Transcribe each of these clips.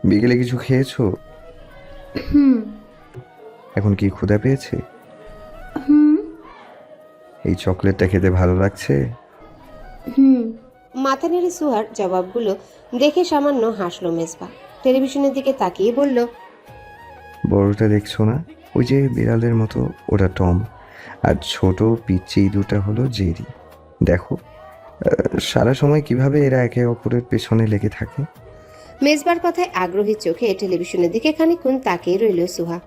বিকেলে কিছু খেয়েছো? হুম। এখন কি ক্ষুধা পেয়েছে? হুম। এই চকলেটটা খেতে ভালো লাগছে? হুম। মাথা নেড়ে সুহার জবাবগুলো দেখে সামান্য হাসল মেজবা। টেলিভিশনের দিকে তাকিয়ে বলল, বড়টা দেখছো না? ওই যে বিড়ালের মতো, ওটা টম। আর ছোট পিচ্চি ইঁদুরটা হলো জেরি। দেখো, সারা সময় কিভাবে এরা একে অপরের পেছনে লেগে থাকে। মেজবার কথায় আগ্রহী চোখে টেলিভিশনের দিকে খানিকক্ষণ তাকিয়ে রইল সুহা।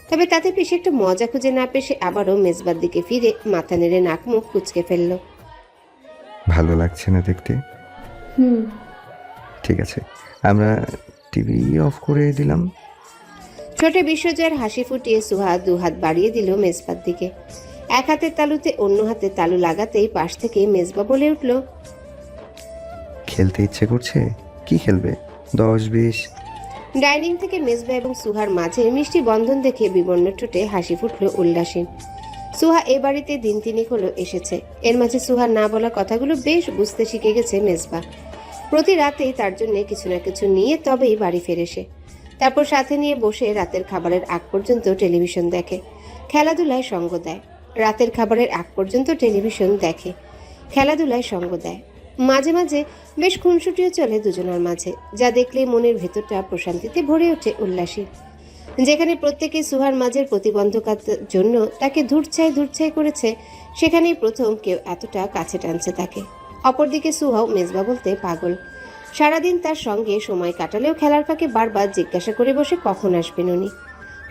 তবে তাতে বেশি একটা মজা খুঁজে না পেয়ে সে আবারও মেজবার দিকে ফিরে মাথা নেড়ে নাক মুখ কুঁচকে ফেলল। ভালো লাগছে না দেখতে? হুম। ঠিক আছে, আমরা টিভি অফ করে দিলাম। ছোটে বিশ্বজয়ের হাসি ফুটিয়ে সুহা দুহাত বাড়িয়ে দিল মেজবার দিকে। এক হাতের তালুতে অন্য হাতে তালু লাগাতেই পাশ থেকে মেজবা বলে উঠল, খেলতে ইচ্ছে করছে? কি খেলবে? 10-20? ডাইনিং থেকে মেজবা এবং সুহার মাঝে মিষ্টি বন্ধন দেখে বিবর্ণ ঠোঁটে হাসি ফুটল উল্লাসীন। সুহা এ বাড়িতে দিন তিনেক হলো এসেছে। এর মাঝে সুহার না বলা কথাগুলো বেশ বুঝতে শিখে গেছে মেজবা। প্রতি রাতেই তার জন্য কিছু না কিছু নিয়ে তবেই বাড়ি ফেরে সে। তারপর সাথে নিয়ে বসে রাতের খাবারের আগ পর্যন্ত টেলিভিশন দেখে, খেলাধুলায় সঙ্গ দেয়। রাতের খাবারের আগ পর্যন্ত টেলিভিশন দেখে, খেলাধুলায় সঙ্গ দেয়। মাঝে মাঝে বেশ খুনসুটিও চলে দুজনের মাঝে, যা দেখলে মনের ভেতরটা প্রশান্তিতে ভরে ওঠে উল্লাসী। যেখানে প্রত্যেকে সুহার মাঝের প্রতিবন্ধকতার জন্য তাকে ধূরছাই করেছে, সেখানেই প্রথম কেউ এতটা কাছে টানছে তাকে। অপরদিকে সুহাও মেজবা বলতে পাগল। সারাদিন তার সঙ্গে সময় কাটালেও খেলার ফাঁকে বারবার জিজ্ঞাসা করে বসে কখন আসবেন উনি।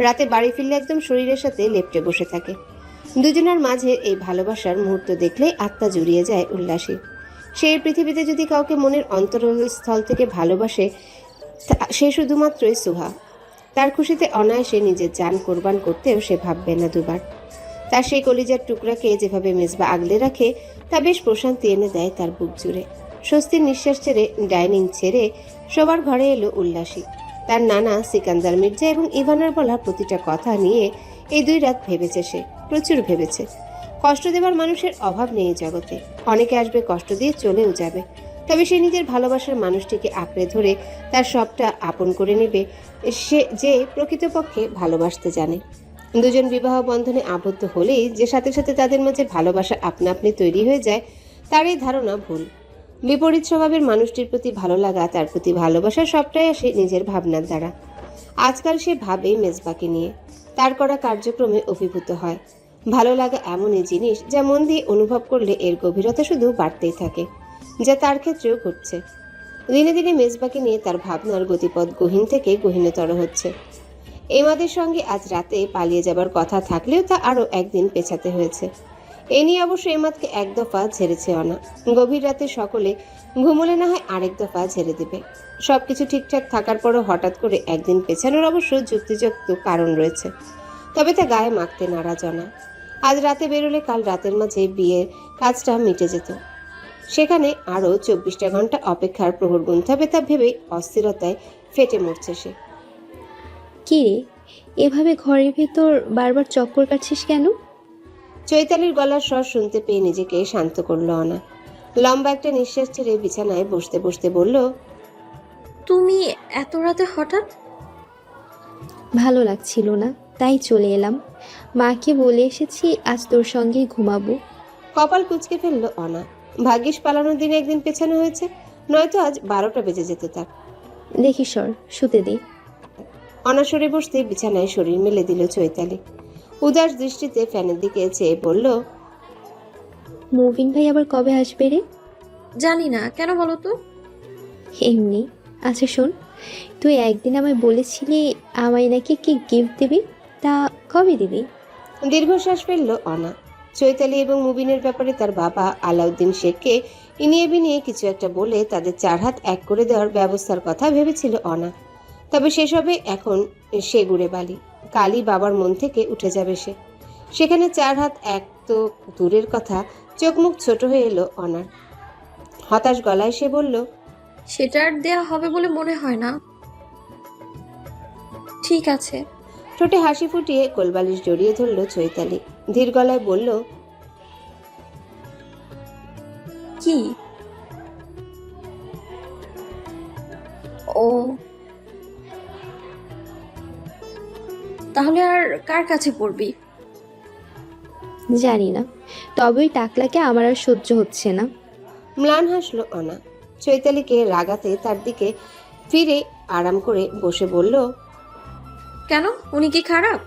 রাতে বাড়ি ফিরলে একদম শরীরের সাথে লেপ্টে বসে থাকে। দুজনের মাঝে এই ভালোবাসার মুহূর্ত দেখলেই আত্মা জুড়িয়ে যায় উল্লাসী। সেই পৃথিবীতে যদি কাউকে মনের অন্তরস্থল থেকে ভালোবাসে, সে শুধুমাত্রই সুহা। তার খুশিতে অনায়াসে নিজের জান কোরবান করতেও সে ভাববে না দুবার। তার সেই কলিজার টুকরাকে যেভাবে মেজবা আগলে রাখে, তা বেশ প্রশান্তি এনে দেয় তার বুক জুড়ে। স্বস্তির নিঃশ্বাস ছেড়ে ডাইনিং ছেড়ে সবার ঘরে এলো উল্লাসী। তার নানা সিকান্দার মির্জা এবং ইভানার বলা প্রতিটা কথা নিয়ে এই 2 রাত ভেবেছে সে, প্রচুর ভেবেছে। কষ্ট দেবার মানুষের অভাব নেই এই জগতে। অনেকে আসবে, কষ্ট দিয়ে চলেও যাবে। তবে সে নিজের ভালোবাসার মানুষটিকে আঁকড়ে ধরে তার সবটা আপন করে নেবে, সে যে প্রকৃতপক্ষে ভালোবাসতে জানে। দুজন বিবাহ বন্ধনে আবদ্ধ হলেই যে সাথে সাথে তাদের মাঝে ভালোবাসা আপনা আপনি তৈরি হয়ে যায়, তার এই ধারণা ভুল। বিপরীত স্বভাবের মানুষটির প্রতি ভালো লাগা, তার প্রতি ভালোবাসা সবটাই আসে নিজের ভাবনার দ্বারা। আজকাল সে ভাবে মেজবাকে নিয়ে, তার করা কার্যক্রমে অভিভূত হয়। ভালো লাগা এমনই জিনিস যা মন দিয়ে অনুভব করলে এর গভীরতা শুধু বাড়তেই থাকে, যা তার ক্ষেত্রেও ঘটছে। দিনে দিনে মেজবাকে নিয়ে তার ভাবনার গতিপথ গহীন থেকে গহীনতর হচ্ছে। এমাদের সঙ্গে আজ রাতে পালিয়ে যাবার কথা থাকলেও তা আরও একদিন পেছাতে হয়েছে। এ নিয়ে অবশ্য এমাদকে এক দফা ঝেড়েছে অনা। গভীর রাতে সকলে ঘুমলে না হয় আরেক দফা ঝেড়ে দেবে। সবকিছু ঠিকঠাক থাকার পরও হঠাৎ করে একদিন পেছানোর অবশ্য যুক্তিযুক্ত কারণ রয়েছে, তবে তা গায়ে মাখতে নারাজ অনা। আজ রাতে বেরোলে কাল রাতের মাঝে বিয়ের কাজটা মিটে যেত। সেখানে আরও 24টা ঘন্টা অপেক্ষার প্রহর গুনতে হবে তা ভেবেই অস্থিরতায় ফেটে মরছে সে। কি রে, এভাবে ঘরের ভেতর বারবার চক্কর কাটছিস কেন? চৈতালির গলার স্বর শুনতে পেয়ে নিজেকে শান্ত করল অনা। লম্বা একটা নিঃশ্বাস ছেড়ে বিছানায় বসতে বসতে বলল, তুমি এত রাতে হঠাৎ? ভালো লাগছিল না, তাই চলে এলাম। মাকে বলে এসেছি আজ তোর সঙ্গেই ঘুমাবো। কপাল কুঁচকে ফেলল অনা। ভাগ্যিস পালানোর দিনে একদিন পেছানো হয়েছে, নয়তো আজ 12টা বেজে যেত তার। দেখি সর, শুতে দে। অনা সরে বসতে বিছানায় শরীর মেলে দিল চৈতালি। উদাস দৃষ্টিতে ফ্যানের দিকে চেয়ে বলল, মুবিন ভাই আবার কবে আসবে রে? জানি না, কেন বলো তো? এমনি। আচ্ছা শোন, তুই একদিন আমায় বলেছিলি আমায় নাকি কি গিফট দিবি, তা কবে দিবি? দীর্ঘশ্বাস ফেলল অনা। চৈতালি এবং মুবিনের ব্যাপারে তার বাবা আলাউদ্দিন শেখকে ইনিয়ে বিনিয়ে কিছু একটা বলে তাদের 4 হাত এক করে দেওয়ার ব্যবস্থার কথা ভেবেছিল অনা। তবে সেসবে এখন সে গুড়ে বালি। কালই বাবার মন থেকে উঠে যাবে সে। সেখানে 4 হাত এক তো দূরের কথা, চোখ মুখ ছোট হয়ে এলো অনার। হতাশ গলায় সে বলল, সেটা আর দেয়া হবে বলে মনে হয় না। ঠিক আছে। ঠোঁটে হাসি ফুটিয়ে কোলবালিশ জড়িয়ে ধরল চৈতালি। ধীর গলায় বলল, কি? ও তাহলে আর কার কাছে পড়বি? জানি না, তবে ওই টাকলাকে আমার আর সহ্য হচ্ছে না। ম্লান হাসলো অনা। চৈতালিকে রাগাতে তার দিকে ফিরে আরাম করে বসে বলল, কেন, উনি কি খারাপ?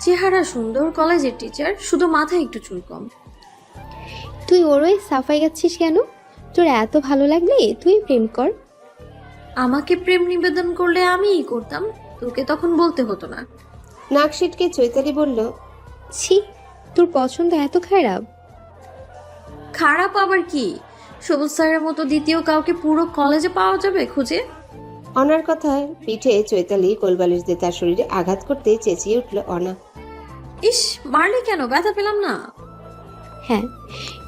চেহারা সুন্দর, কলেজের টিচার, শুধু মাথায় একটু চুল কম। তুই ওরই সাফাই গাচ্ছিস কেন? তোর এত ভালো লাগলে তুই প্রেম কর। আমাকে প্রেম নিবেদন করলে আমিই করতাম, তোকে তখন বলতে হতো না। নাক সিটকে চৈতালি বলল, ছি, তোর পছন্দ এত খারাপ? খারাপ আবার কি? সবুজ স্যারের মতো দ্বিতীয় কাউকে পুরো কলেজে পাওয়া যাবে খুঁজে? অনার কথায় পিঠে চৈতালি কোলবালিশ দিয়ে তার শরীরে আঘাত করতে চেঁচিয়ে উঠল অনা। ইস, মারলে কেন? ব্যথা পেলাম না। হ্যাঁ,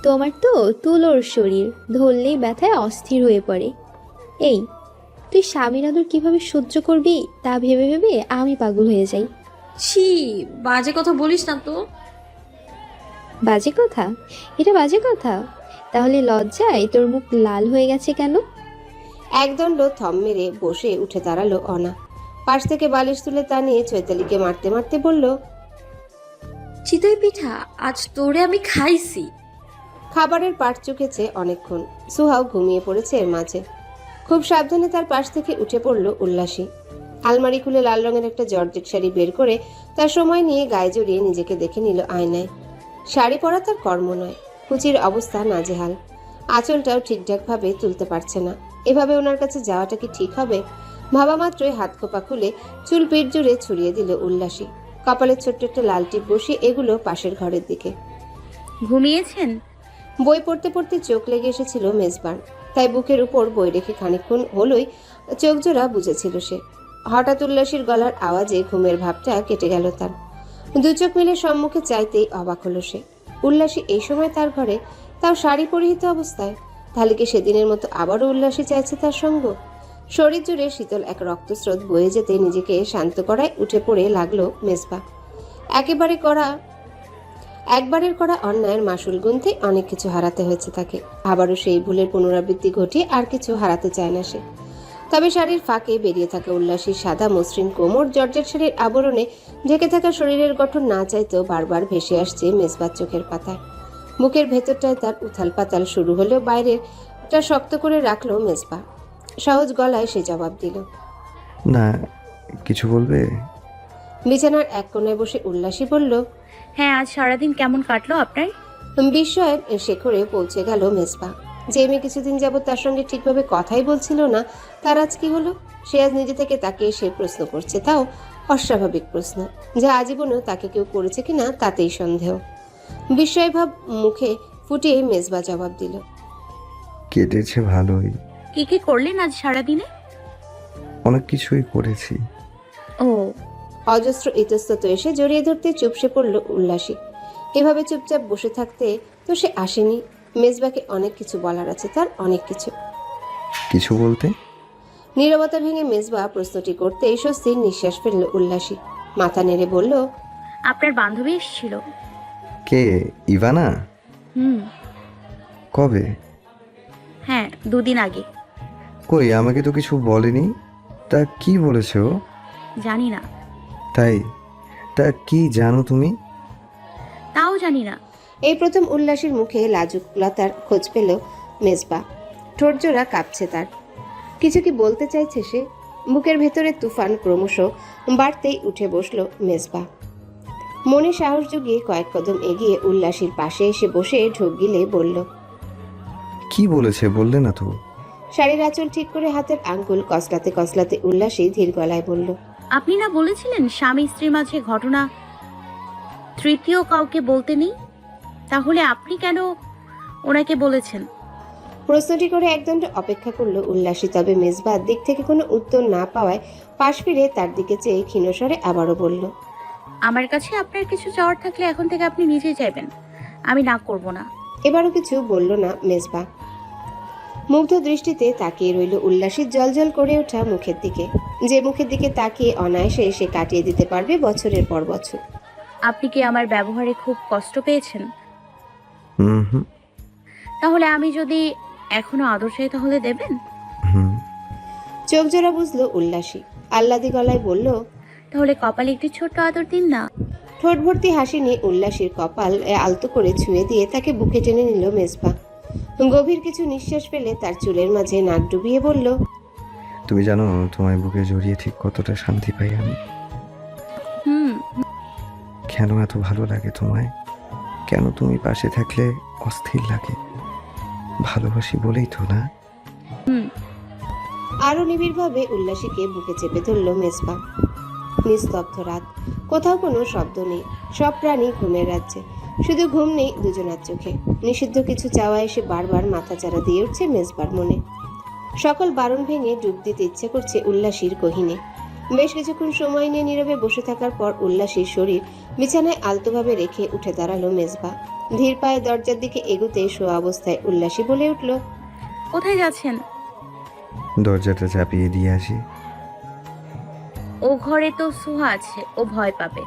তোমার তো তুলোর শরীর, ধরলেই ব্যথায় অস্থির হয়ে পড়ে। এই, তুই স্বামীর আদর কিভাবে সহ্য করবি তা ভেবে ভেবে আমি পাগল হয়ে যাই। ছি, বাজে কথা বলিস না তো। বাজে কথা? এটা বাজে কথা? তাহলে লজ্জায় তোর মুখ লাল হয়ে গেছে কেন? একদণ্ড থম মেরে বসে উঠে দাঁড়ালো অনা। পাশ থেকে বালিশ তুলে তা নিয়ে চৈতালিকে মারতে মারতে বলল, চিতই পিঠা, আজ তোরে আমি খাইছি। খাবারের পাট চুকেছে অনেকক্ষণ। সুহাও ঘুমিয়ে পড়েছে এর মাঝে। খুব সাবধানে তার পাশ থেকে উঠে পড়ল উল্লাসী। আলমারি খুলে লাল রঙের একটা জর্জেট শাড়ি বের করে তার সময় নিয়ে গায়ে জড়িয়ে নিজেকে দেখে নিল আয়নায়। শাড়ি পরা তার কর্ম নয়। কুচির অবস্থা নাজেহাল। আঁচলটাও ঠিকঠাকভাবে তুলতে পারছে না। এভাবে ওনার কাছে যাওয়াটা কি ঠিক হবে? ভাবা মাত্রই হাত খোপা খুলে চুল পিঠ জুড়ে ছড়িয়ে দিল উল্লাসী। কপালে ছোট্ট একটা লাল টিপ বসিয়ে এগুলো পাশের ঘরের দিকে। ঘুমিয়েছেন? বই পড়তে পড়তে চোখ লেগে এসেছিল মেজবার। তাই বুকের উপর বই রেখে খানিকক্ষণ হলোই চোখ জোড়া বুঝেছিল সে। হঠাৎ উল্লাসীর গলার আওয়াজে ঘুমের ভাবটা কেটে গেল তার। দু চোখ মিলে সম্মুখে চাইতেই অবাক হলো সে। উল্লাসী এই সময় তার ঘরে, তাও শাড়ি পরিহিত অবস্থায়। তাহলে কি সেদিনের মতো আবারও উল্লাসী চাইছে তার সঙ্গ? শরীর জুড়ে শীতল এক রক্তস্রোত বয়ে যেতে নিজেকে শান্ত করায় উঠে পড়ে লাগলো মেজবা। একবারের করা অন্যায়ের মাসুল গুনতে অনেক কিছু হারাতে হয়েছে তাকে। আবারও সেই ভুলের পুনরাবৃত্তি ঘটিয়ে আর কিছু হারাতে চায় না সে। তবে শাড়ির ফাঁকে বেরিয়ে থাকা উল্লাসীর সাদা মসৃণ কোমর, জর্জেট শাড়ির আবরণে ঢেকে থাকা শরীরের গঠন না চাইতেও বারবার ভেসে আসছে মেজবার চোখের পাতায়। বুকের ভেতরটায় তার উথাল পাতাল শুরু হলেও বাইরেটা শক্ত করে রাখলো মেজবা। সহজ গলায় সে জবাব দিল, না, কিছু বলবে? বিছানার এক কোণায় বসে উল্লাসী বলল, হ্যাঁ, আজ সারাদিন কেমন কাটলো আপনার? বিস্ময়ের শেখরে পৌঁছে গেল মেজবা। যে মেয়ে কিছুদিন যাবৎ তার সঙ্গে ঠিকভাবে কথাই বলছিল না, তার আজ কি হলো? সে আজ নিজে থেকে তাকে সে প্রশ্ন করছে, তাও অস্বাভাবিক প্রশ্ন, যা আজীবনেও তাকে কেউ করেছে কিনা তাতেই সন্দেহ। বিস্ময়ভাব মুখে ফুটিয়ে মেজবা জবাব দিল, কেটেছে ভালোই। কি কি করলেন আজ সারাদিনে? অনেক কিছুই করেছি। ও, অজস্র ইতস্তত এসে জড়িয়ে ধরতে চুপসে পড়ল উল্লাসী। এভাবে চুপচাপ বসে থাকতে তো সে আসেনি। মেজবাকে অনেক কিছু বলার আছে তার, অনেক কিছু। কিছু বলতে? নীরবতা ভেঙে মেজবা প্রশ্নটি করতেই স্বস্তির নিঃশ্বাস ফেলল উল্লাসী। মাথা নেড়ে বলল, আপনার বান্ধবী এসেছিল। কে? ইভানা? কবে? হ্যাঁ, 2 দিন আগে। কই, আমাকে তো কিছু বলেনি। তা কি বলেছে ও? জানি না। তাই? তা কি জানো তুমি? তাও জানি না। এই প্রথম উল্লাসীর মুখে লাজুকলতার খোঁজ পেল মেজবা। ঠোঁট জোড়া কাঁপছে তার। কিছু কি বলতে চাইছে সে? বুকের ভেতরে তুফান ক্রমশ বাড়তেই উঠে বসল মেজবা। মনে সাহস জুগিয়ে কয়েক কদম এগিয়ে উল্লাসীর পাশে এসে বসে ঢোক গিলে বলল, কি বলেছে বললে না তো? শাড়ির আঁচল ঠিক করে হাতের আঙ্গুল কসলাতে কসলাতে উল্লাসী ধীর গলায় বলল, আপনি না বলেছিলেন স্বামী স্ত্রীর মাঝে ঘটনা তৃতীয় কাউকে বলতে নেই? তাহলে আপনি কেন ওনাকে বলেছেন? প্রশ্নটি করে একদণ্ড অপেক্ষা করলো উল্লাসী। তবে মেজবার দিক থেকে কোনো উত্তর না পাওয়ায় পাশ ফিরে তার দিকে চেয়ে ক্ষীণস্বরে আবারও বলল, আমার কাছে আপনার কিছু চাওয়ার থাকলে এখন থেকে আপনি নিজেই চাইবেন, আমি না করব না। এবারও কিছু বলল না মেজবা। মুগ্ধ দৃষ্টিতে তাকিয়ে রইল উল্লাসীর জলজল করে ওঠা মুখের দিকে, যে মুখের দিকে তাকিয়ে অনায়াসে সে কাটিয়ে দিতে পারবে বছরের পর বছর। আপনি কি আমার ব্যবহারে খুব কষ্ট পেয়েছেন? হুম। তাহলে আমি যদি এখনো আদর চাই তাহলে দেবেন? হুম। চোখ জোড়া বুঝলো উল্লাসী। আহ্লাদি গলায় বলল, তাহলে কপালে একটু ছোট্ট আদর দিন না। ঠোঁট ভর্তি হাসি নিয়ে উল্লাসীর কপাল আলতো করে ছুঁয়ে দিয়ে তাকে বুকে টেনে নিল মেজবা। গভীর কিছু নিঃশ্বাস ফেলে তার চুলের মাঝে নাক ডুবিয়ে বলল, তুমি জানো তোমায় বুকে জড়িয়ে ঠিক কতটা শান্তি পাই আমি? হুম। কেন এত ভালো লাগে তোমায়? কেন তুমি পাশে থাকলে অস্থির লাগে? ভালোবাসি বলেই তো, না? আরো নিবিড়ভাবে উল্লাসীকে বুকে চেপে ধরল মেজবা। নিস্তব্ধ রাত, কোথাও কোনো শব্দ নেই, সব প্রাণী ঘুমের রাজ্যে। শুধু ঘুম নেই দুজনার চোখে। নিষিদ্ধ কিছু চাওয়া এসে বারবার মাথাচাড়া দিয়ে উঠছে মেজবার মনে। সকল বারণ ভেঙে ডুব দিতে ইচ্ছে করছে উল্লাসীর গহীনে। বেশ কিছুক্ষণ সময় নিয়ে নীরবে বসে থাকার পর উল্লাসীর শরীর বিছানায় আলতোভাবে রেখে উঠে দাঁড়ালো মেজবা। ধীর পায়ে দরজার দিকে এগুতে শোয়া অবস্থায় উল্লাসী বলে উঠল, কোথায় যাচ্ছেন? দরজাটা চাপিয়ে দিয়ে আসি। ও ঘরে তো সোহা আছে, ও ভয় পাবে।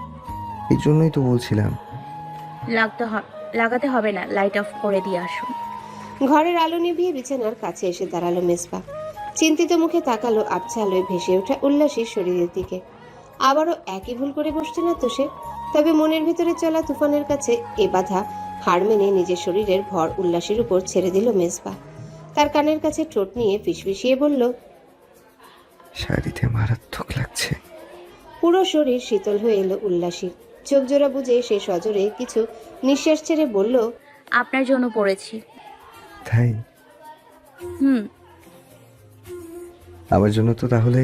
এই জন্যই তো বলছিলাম। লাগাতে হবে না, লাইট অফ করে দিয়ে আসুন। ঘরের আলো নিভিয়ে বিছানার কাছে এসে দাঁড়ালো মেজবা। চিন্তিত মুখে তাকালো আবছা আলোয় ভেসে ওঠা উল্লাসীর শরীরের দিকে। আবারও একই ভুল করে বসছে না তো সে? তবে মনের ভেতরে চলা তুফানের কাছে এ বাধা হার মেনে নিজের শরীরের ভর উল্লাসীর উপর ছেড়ে দিল মেজবা। তার কানের কাছে ঠোঁট নিয়ে ফিসফিসিয়ে বলল, শাড়িতে মারাত্মক লাগছে। পুরো শরীর শীতল হয়ে এলো উল্লাসীর। চোখ জোড়া বুঝে সে সজোরে কিছু নিঃশ্বাস ছেড়ে বলল, আপনার জন্য পড়েছি। তাই? হুম। আমার জন্য তো তাহলে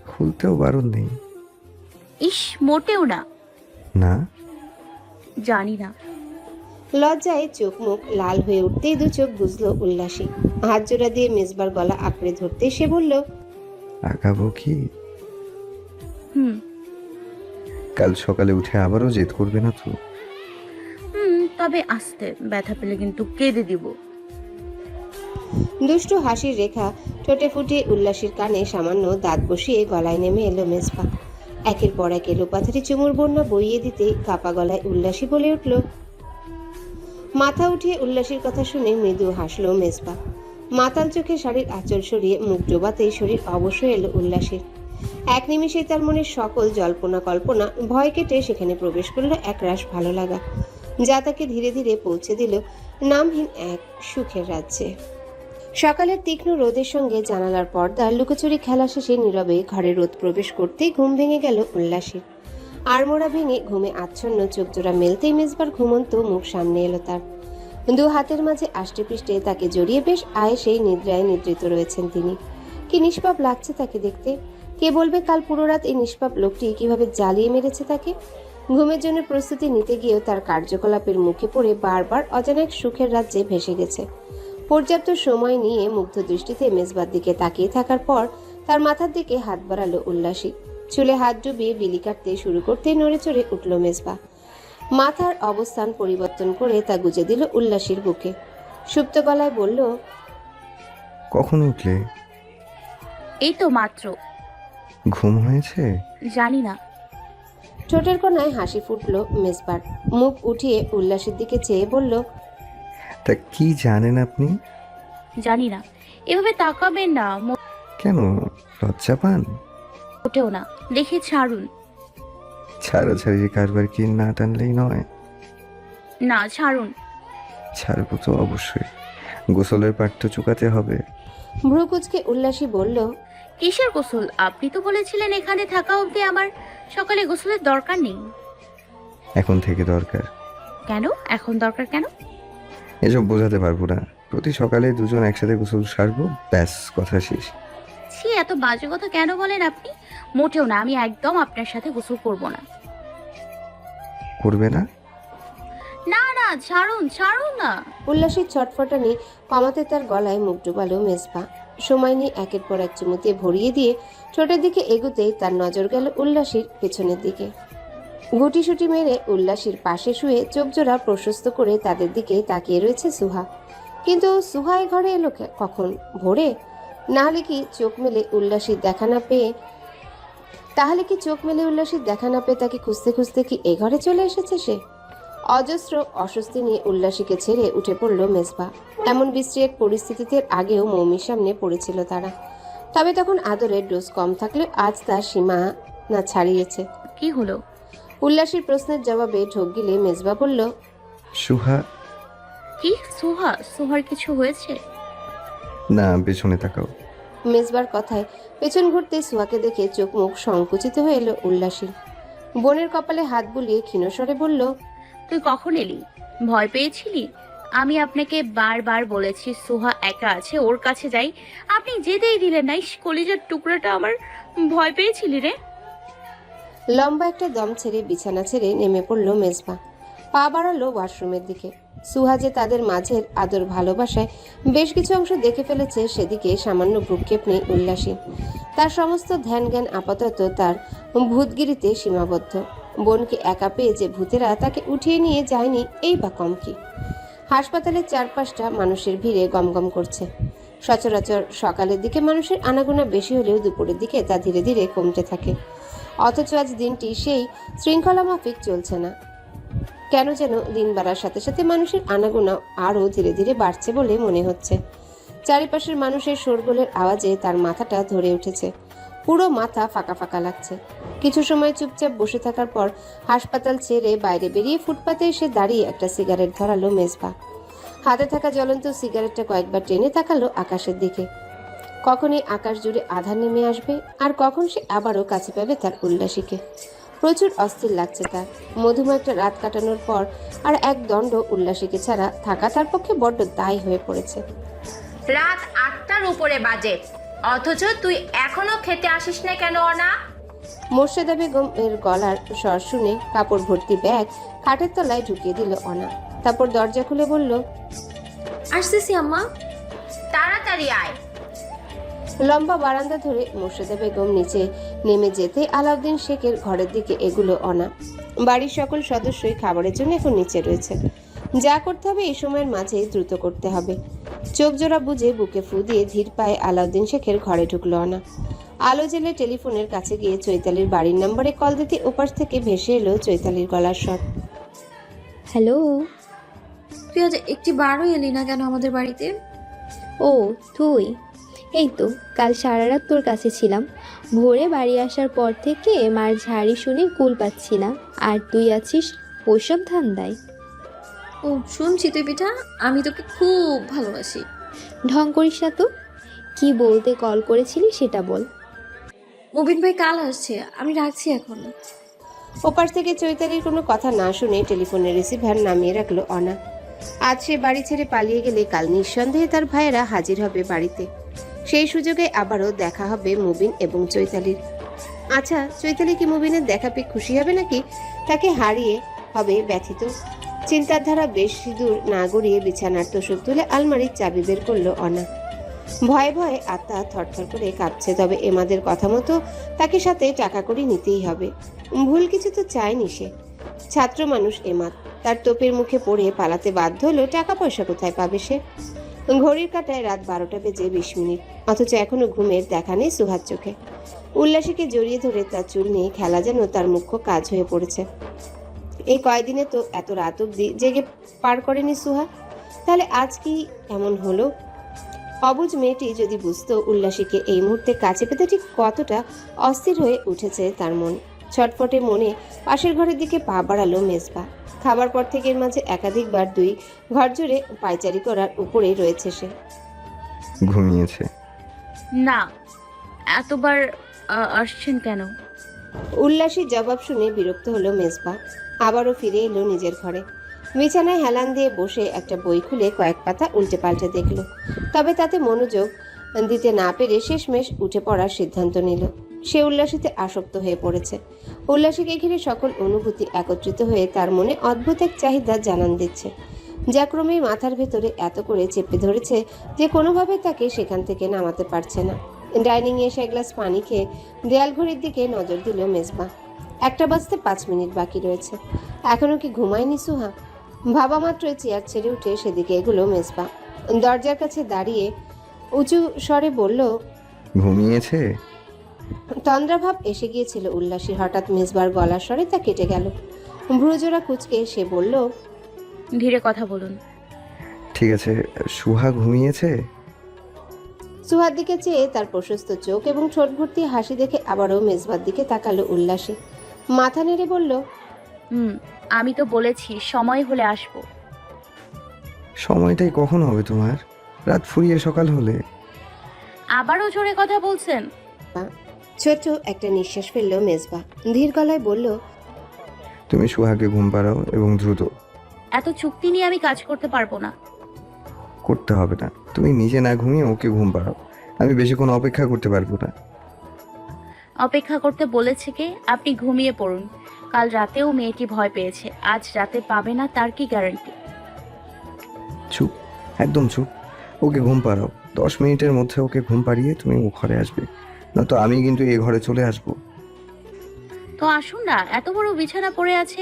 খুলতেও বারণ নেই? ইস, মোটেও না। না? জানি না। লজ্জায় চোখ মুখ লাল হয়ে উঠতেই দু চোখ বুঝলো উল্লাসী। হাত জোড়া দিয়ে মেজবার গলা আঁকড়ে ধরতে সে বলল, আঁকাবো কি? হুম। কাল সকালে উঠে আবারও জেদ করবে না তো? তবে আস্তে, ব্যথা পেলে কিন্তু কেঁদে দিব। দুষ্টু হাসির রেখা ঠোঁটে ফুটিয়ে উল্লাসীর কানে সামান্য দাঁত বসিয়ে গলায় নেমে এলো মেজবা। একের পর এক এলোপাথারি চুমুর বন্যা বইয়ে দিতে কাপা গলায় উল্লাসী বলে উঠল। মাথা উঠিয়ে উল্লাসীর কথা শুনে মৃদু হাসলো মেজবা। মাতাল চোখে শাড়ির আঁচল সরিয়ে মুখ ডোবাতেই শরীর অবশ্য এলো উল্লাসীর। এক নিমিষে তার মনের সকল জল্পনা কল্পনা ভয় কেটে সেখানে প্রবেশ করলো একরাশ ভালো লাগা, যা তাকে ধীরে ধীরে পৌঁছে দিল নামহীন এক সুখের রাজ্যে। সকালের তীক্ষ্ণ রোদের সঙ্গে জানালার পর্দা লুকোচুরি খেলা শেষে নীরবে ঘরে রোদ প্রবেশ করতেই ঘুম ভেঙে গেল উল্লাসীর। আড়মোড়া ভেঙে ঘুমে আচ্ছন্ন চোখ জোড়া মেলতেই মেজবার ঘুমন্ত মুখ সামনে এলো তার। দু হাতের মাঝে আষ্টে পৃষ্ঠে তাকে জড়িয়ে বেশ আয়েসেই নিদ্রায় নিদ্রিত রয়েছেন তিনি। কি নিষ্পাপ লাগছে তাকে দেখতে। কে বলবে কাল পুরো রাত এই নিষ্পাপ লোকটি কিভাবে জ্বালিয়ে মেরেছে তাকে। ঘুমের জন্য প্রস্তুতি নিতে গিয়েও তার কার্যকলাপের মুখে পড়ে বারবার অজানা এক সুখের রাজ্যে ভেসে গেছে। পর্যাপ্ত সময় নিয়ে মুগ্ধ দৃষ্টিতে মেজবার দিকে তাকিয়ে থাকার পর তার মাথার দিকে হাত বাড়ালো উল্লাসী। চুলে হাত ডুবিয়ে বিলি কাটতে শুরু করতেই নড়ে চড়ে উঠল মেজবা। মাথার অবস্থান পরিবর্তন করে তা গুজে দিল উল্লাসীর বুকে। সুপ্ত গলায় বলল, কখন উঠলে? এই তো মাত্র। ঘুম হয়েছে? জানি না। ঠোঁটের কোণায় হাসি ফুটল মেজবার। মুখ উঠিয়ে উল্লাসীর দিকে চেয়ে বলল, তা কি জানেন আপনি? জানি না। এভাবে তাকাবেন না, কেন, লজ্জা পান? মোটেও না। দেখে ছাড়ুন। ছাড়াছাড়ির কারবার কি না টানলেই নয়? না, ছাড়ুন। ছাড়বো তো অবশ্যই, গোসলের পাট তো চুকাতে হবে। ভ্রুকুচকে উল্লাসী বলল, কিসের গোসল? আপনি তো বলেছিলেন এখানে থাকা অবধি আমার সকালে গোসলের দরকার নেই। এখন থেকে দরকার। কেন এখন দরকার কেন? এসব বোঝাতে পারবো না। প্রতি সকালে দুজন একসাথে গোসল সারবো, ব্যাস কথা শেষ। ছি, এত বাজে কথা কেন বলেন আপনি? মোটেও না, আমি একদম আপনার সাথে গোসল করব না। করবে না? না না, ছাড়ুন ছাড়ুন না। উল্লাসীর ছটফটানি কমাতে তার গলায় মুখ ডুবালো মেজবা। সময় নিয়ে একের পর এক চুমুতে ভরিয়ে দিয়ে ঠোঁটের দিকে এগুতেই তার নজর গেল উল্লাসীর পেছনের দিকে। গুটিসুটি মেরে উল্লাসীর পাশে শুয়ে চোখ জোড়া প্রশস্ত করে তাদের দিকে তাকিয়ে রয়েছে সুহা। কিন্তু সুহা এ ঘরে এলো কখন? ভোরে? নাহলে কি চোখ মেলে উল্লাসীর দেখা না পেয়ে তাকে খুঁজতে খুঁজতে কি এ ঘরে চলে এসেছে সে? অজস্র অস্বস্তি নিয়ে উল্লাসীকে ছেড়ে উঠে পড়ল মেজবা। এমন বিশ্রী পরিস্থিতিতে আগেও মৌমির সামনে পড়েছিল তারা, তবে তখন আদরের ডোজ কম থাকলে আজ তার সীমা না ছাড়িয়েছে। কি হলো? উল্লাসীর প্রশ্নের জবাবে ঢোক গিলে মেজবা বলল, সুহা। কি সোহা? সোহার কিছু হয়েছে? না, পেছনে তাকাও। মেজবার কথায় পেছন ঘুরতে সুহাকে দেখে চোখ মুখ সংকুচিত হয়ে এলো উল্লাসীর। বোনের কপালে হাত বুলিয়ে ক্ষীণস্বরে বলল, তুই কখন এলি? ভয় পেয়েছিলি? আমি আপনাকে বারবার বলেছি সোহা একা আছে, ওর কাছে যাই, আপনি যেতেই দিলেন না। ইস, কলিজার টুকরাটা আমার। ভয় পেয়েছিলি রে? লম্বা একটা দম ছেড়ে বিছানা ছেড়ে নেমে পড়ল মেজবা। পা বাড়ালো ওয়াশরুমের দিকে। সুহা যে তাদের মাঝের আদর ভালোবাসায় বেশ কিছু অংশ দেখে ফেলেছে, সেদিকে সামান্য ভ্রুক্ষেপ নেই উল্লাসী। তার সমস্ত ধ্যান জ্ঞান আপাতত তার ভূতগিরিতে সীমাবদ্ধ। বোনকে একা পেয়ে যে ভূতেরা তাকে উঠিয়ে নিয়ে যায়নি, এই বা কম কি। হাসপাতালের চারপাশটা মানুষের ভিড়ে গমগম করছে। সচরাচর সকালের দিকে মানুষের আনাগোনা বেশি হলেও দুপুরের দিকে তা ধীরে ধীরে কমতে থাকে। অথচ আজ দিনটি সেই শৃঙ্খলা মাফিক চলছে না। কেন যেন দিন বাড়ার সাথে সাথে মানুষের আনাগোনা আরও ধীরে ধীরে বাড়ছে বলে মনে হচ্ছে। চারিপাশের মানুষের শোরগোলের আওয়াজে তার মাথাটা ধরে উঠেছে। পুরো মাথা ফাঁকা ফাঁকা লাগছে। কিছু সময় চুপচাপ বসে থাকার পর হাসপাতাল ছেড়ে বাইরে বেরিয়ে ফুটপাতে এসে দাঁড়িয়ে একটা সিগারেট ধরালো মেজবা। হাতে থাকা জ্বলন্ত সিগারেটটা কয়েকবার টেনে তাকালো আকাশের দিকে। কখনই আকাশ জুড়ে আধার নেমে আসবে, আর কখন সে আবারও কাছে পাবে তার উল্লাসীকে। প্রচুর অস্থির লাগছে তার। মধুময় একটা রাত কাটানোর পর আর এক দণ্ড উল্লাসীকে ছাড়া থাকা তার পক্ষে বড্ড দায়ী হয়ে পড়েছে। রাত 8টার উপরে বাজে, অথচ তুই এখনো খেতে আসিস না কেন অনা? মোর্শেদা বেগম এর গলার স্বর শুনে কাপড় ভর্তি ব্যাগ খাটের তলায় ঢুকিয়ে দিল অনা। তারপর দরজা খুলে বলল, আসতেছি আম্মা। তাড়াতাড়ি আয়। লম্বা বারান্দা ধরে মোর্শেদা বেগম নিচে নেমে যেতে আলাউদ্দিন শেখের ঘরের দিকে এগুলো অনা। বাড়ির সকল সদস্যই খাবারের জন্য এখন নিচে রয়েছে। যা করতে হবে এই সময়ের মাঝে দ্রুত করতে হবে। চোখ জোড়া বুঝে বুকে ফু দিয়ে ধীর পায়ে আলাউদ্দিন শেখের ঘরে ঢুকলো অনা। আলো জেলে টেলিফোনের কাছে গিয়ে চৈতালির বাড়ির নম্বরে কল দিতে ওপাশ থেকে ভেসে এলো চৈতালির গলার স্বর। হ্যালো। তুই আজ একটি বারও এলি না কেন আমাদের বাড়িতে? ও তুই? এই তো কাল সারা রাত তোর কাছে ছিলাম। ভোরে বাড়ি আসার পর থেকে মার ঝাড়ি শুনে কুল পাচ্ছি না, আর তুই আছিস ওইসব ধান্দায়। ও শুনছি তুই পিঠা, আমি তোকে খুব ভালোবাসি। ঢং করিস না তো। কি বলতে কল করেছিলি সেটা বল। মুবিন ভাই কাল আসছে, আমি রাখছি এখন। ওপাশ থেকে চৈতালির কোনো কথা না শুনে টেলিফোনের রিসিভার নামিয়ে রাখলো অনা। আজ সে বাড়ি ছেড়ে পালিয়ে গেলে কাল নিঃসন্দেহে তার ভাইয়েরা হাজির হবে বাড়িতে। সেই সুযোগে আবারও দেখা হবে মুবিন এবং চৈতালির। আচ্ছা, চৈতালি কি মুবিনের দেখা পেয়ে খুশি হবে, নাকি তাকে হারিয়ে হবে ব্যথিত? চিন্তার ধারা বেশি দূর না গড়িয়ে বিছানার তোষক তুলে আলমারির চাবি বের করলো অনা। ভয়ে ভয়ে আত্মা থরথর করে কাঁপছে। তবে এমাদের কথা মতো তাকে সাথে টাকা করে নিতেই হবে। ভুল কিছু তো চায়নি সে। ছাত্র মানুষ এমাদ, তার তোপের মুখে পড়ে পালাতে বাধ্য হলেও টাকা পয়সা কোথায় পাবে সে? ঘড়ির কাঁটায় রাত 12টা বেজে 20 মিনিট, অথচ এখনো ঘুমের দেখা নেই সুহার চোখে। উল্লাসীকে জড়িয়ে ধরে তার চুল নিয়ে খেলা যেন তার মুখ্য কাজ হয়ে পড়েছে। এই কয়দিনে তো এত রাত অব্দি জেগে পার করেনি সুহা, তাহলে আজ কি এমন হলো? অবুঝ মেয়েটি যদি বুঝতো উল্লাসীকে এই মুহূর্তে কাছে পেতে ঠিক কতটা অস্থির হয়ে উঠেছে তার মন। ছটফটে মনে পাশের ঘরের দিকে পা বাড়ালো মেজবা। খাবার পর থেকে এর মাঝে একাধিকবার দুই ঘর জুড়ে পায়চারি করার উপরে রয়েছে সে। ঘুমিয়েছে? না, এতবার আসছেন কেন? উল্লাসীর জবাব শুনে বিরক্ত হলো মেজবা। আবারও ফিরে এলো নিজের ঘরে। বিছানায় হেলান দিয়ে বসে একটা বই খুলে কয়েক পাতা উল্টে পাল্টে দেখল। তবে তাতে মনোযোগ দিতে না পেরে শেষমেশ উঠে পড়ার সিদ্ধান্ত নিল। সে উল্লাসীতে আসক্ত হয়ে পড়েছে। উল্লাসীকে ঘিরে সকল অনুভূতি একত্রিত হয়ে তার মনে অদ্ভুত এক চাহিদা জানান দিচ্ছে, যা ক্রমেই মাথার ভেতরে এত করে চেপে ধরেছে যে কোনোভাবে তাকে সেখান থেকে নামাতে পারছে না। ডাইনিংয়ে এসে এক গ্লাস পানি খেয়ে দেয়াল ঘড়ির দিকে নজর দিল মেজবা। 1টা বাজতে 5 মিনিট বাকি রয়েছে। এখনো কি ঘুমায়নি সুহা? ভাবা মাত্রই চেয়ার ছেড়ে উঠে সেদিকে এগুলো মেজবা। দরজার কাছে দাঁড়িয়ে উঁচু স্বরে বলল, ঘুমিয়েছে? তন্দ্রাভাব এসে গিয়েছিল উল্লাসী। হঠাৎ মেজবার গলার স্বরে তা কেটে গেল। ভ্রুজোড়া কুচকে সে বলল, ধীরে কথা বলুন। ঠিক আছে। সুহা ঘুমিয়েছে? সুহার দিকে চেয়ে তার প্রশস্ত চোখ এবং ঠোঁট ভর্তি হাসি দেখে আবারও মেজবার দিকে তাকালো উল্লাসী। মাথা নেড়ে বলল, আমি তো বলেছি সময় হলে আসবো। সময়টাই কখন হবে তোমার? রাত ফুরিয়ে সকাল হলে। আবারও জোরে কথা বলছেন। ছোট্ট একটা নিঃশ্বাস ফেলল মেজবা। ধীর গলায় বলল, তুমি সুহাকে ঘুম পাড়াও এবং দ্রুত। এত চুক্তি নিয়ে আমি কাজ করতে পারবো না। করতে হবে না, তুমি নিজে না ঘুমিয়ে ওকে ঘুম পাড়াও। আমি বেশিক্ষণ অপেক্ষা করতে পারবো না। অপেক্ষা করতে বলেছে কে? আপনি ঘুমিয়ে পড়ুন। কাল রাতেও মেয়েটি ভয় পেয়েছে, আজ রাতে পাবে না তার কি গ্যারান্টি? চুপ, একদম চুপ। ওকে ঘুম পাড়াও। 10 মিনিটের মধ্যে ওকে ঘুম পাড়িয়ে তুমি ও ঘরে আসবে, না তো আমি কিন্তু এই ঘরে চলে আসবো। তো আসুন না, এত বড় বিছানা পড়ে আছে,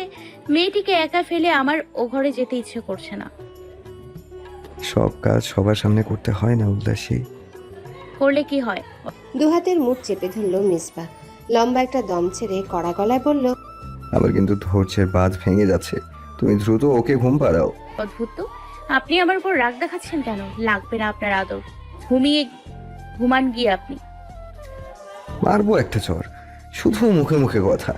মেয়েটিকে একা ফেলে আমার ও ঘরে যেতে ইচ্ছে করছে না। সব কাজ সবার সামনে করতে হয় না উল্লাসী। করলে কি হয়? দুহাতের মুখ চেপে ধরল মিসবা। লম্বা একটা দম ছেড়ে কড়া গলায় বলল, আমার কিন্তু ধৈর্যের বাঁধ ভেঙে যাচ্ছে। তুমি দ্রুত ওকে ঘুম পাড়াও। অদ্ভুত তো, আপনি আমার উপর রাগ দেখাচ্ছেন কেন? লাগবে না আপনার আদর। ঘুমান গিয়ে আপনি। মারবো একটা চর, শুধু মুখে মুখে কথা।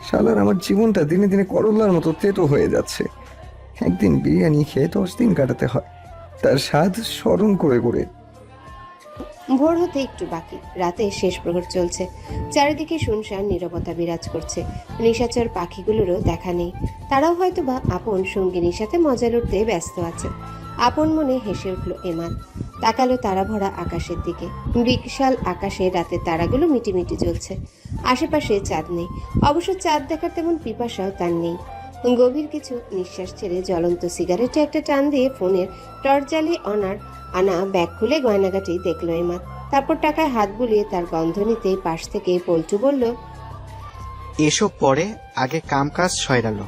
শালার আমার জীবনটা দিনে দিনে করলার মতো তেতো হয়ে যাচ্ছে। একদিন বিরিয়ানি খেয়ে 10 দিন কাটাতে হয়, তার স্বাদ স্মরণ করে করে। ভোর হতে একটু বাকি, রাতে শেষ প্রহর চলছে। চারিদিকে শুনশান নীরবতা বিরাজ করছে। নিশাচর পাখিগুলোরও দেখা নেই। তারাও হয়তো বা আপন সঙ্গিনীর সাথে মজা লুটতে ব্যস্ত আছে। আপন মনে হেসে উঠল এমান। তাকালো তারা ভরা আকাশের দিকে। বিশাল আকাশে রাতের তারাগুলো মিটিমিটি জ্বলছে। আশেপাশে চাঁদ নেই, অবশ্য চাঁদ দেখার তেমন পিপাসাও তার নেই। গভীর কিছু নিঃশ্বাস ছেড়ে জ্বলন্ত সিগারেটে একটা টান দিয়ে ফোনের টর্চ জ্বালিয়ে আনা ব্যাগ খুলে গয়নাগাটি দেখলো এমান। তারপর টাকায় হাত বুলিয়ে তার গন্ধ নিতেই পাশ থেকে পল্টু বলল, এসব পরে আগে কাম কাজ সয়রালো।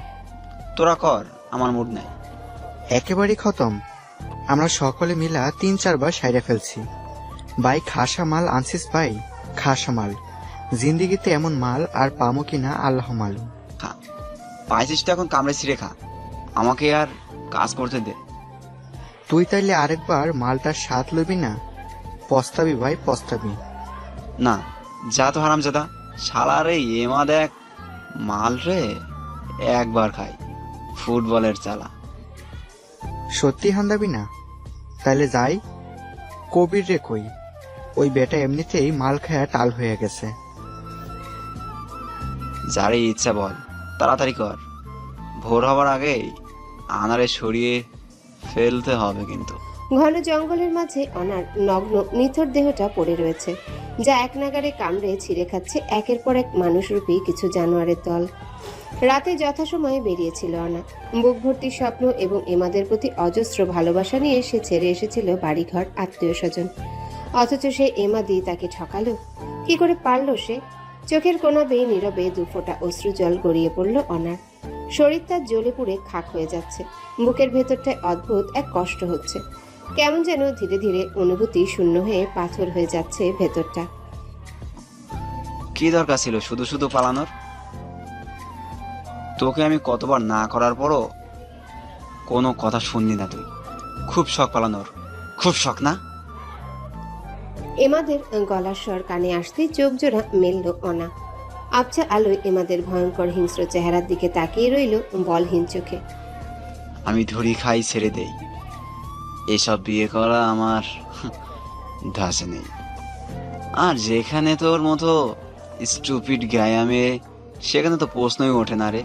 তোরা কর, আমার মুড নাই। একেবারেই খতম। আমরা সকলে মিলা 3-4 বার সাইরা ফেলছি। ভাই খাসা মাল আনছিস ভাই, খাসা মাল। জিন্দিগিতে এমন মাল আর পামো কিনা আল্লাহ মালুম। খা, পাইছিস তো এখন কামড়ে ছিঁড়ে খা, আমাকে আর কাজ করতে দে। তুই তাইলে আরেকবার মালটার স্বাদ লবি না? পস্তাবি ভাই, পস্তাবি। না, যা তো হারামজাদা। শালা রে এমা দেখ মাল রে, একবার খাই, ফুটবলের চালা। সত্যি হান্দাবি না? তাইলে যাই। কবির রে কই? ওই বেটা এমনিতেই মাল খায়া টাল হয়ে গেছে। যারে ইচ্ছা বল, তাড়াতাড়ি কর। ভোর হবার আগেই আনারে সরিয়ে ফেলতে হবে কিন্তু। ঘন জঙ্গলের মাঝে অনার নগ্ন নিথর দেহটা পড়ে রয়েছে, যা এক নাগারে কামড়ে ছিঁড়ে খাচ্ছে একের পর এক মানুষরূপী কিছু জানোয়ারের দল। রাতে যথাসময়ে বেরিয়েছিল অনা। বুক ভর্তি স্বপ্ন এবং এমাদের প্রতি অজস্র ভালোবাসা নিয়ে সে ছেড়ে এসেছিল বাড়িঘর, আত্মীয় স্বজন। অথচ সে এমাদি তাকে ঠকালো। কি করে পারল সে? চোখের কোনা বেয়ে নীরবে 2 ফোঁটা অশ্রু জল গড়িয়ে পড়ল অনার। শরীর তার জ্বলে পুড়ে খাক হয়ে যাচ্ছে। বুকের ভেতরটায় অদ্ভুত এক কষ্ট হচ্ছে। কেমন যেন ধীরে ধীরে অনুভূতি শূন্য হয়ে পাথর হয়ে যাচ্ছে ভেতরটা। কি দরকার ছিল শুধু শুধু পালানোর? তোকে আমি কতবার না করার পরও কোনো কথা শুনলি না তুই। খুব শখ পালানোর, খুব শখ না? এমাদের গলার স্বর কানে আসতেই চোখ জোড়া মেলল অনা। আবছা আলোয় এমাদের ভয়ঙ্কর হিংস্র চেহারার দিকে তাকিয়ে রইল বলহীন চোখে। আমি ধরি খাই ছেড়ে দেই, এসব বিয়ে করা আমার ধাসে নেই। আর যেখানে তোর মতো স্টুপিড গায়ামে, সেখানে তো প্রশ্নই ওঠে না রে।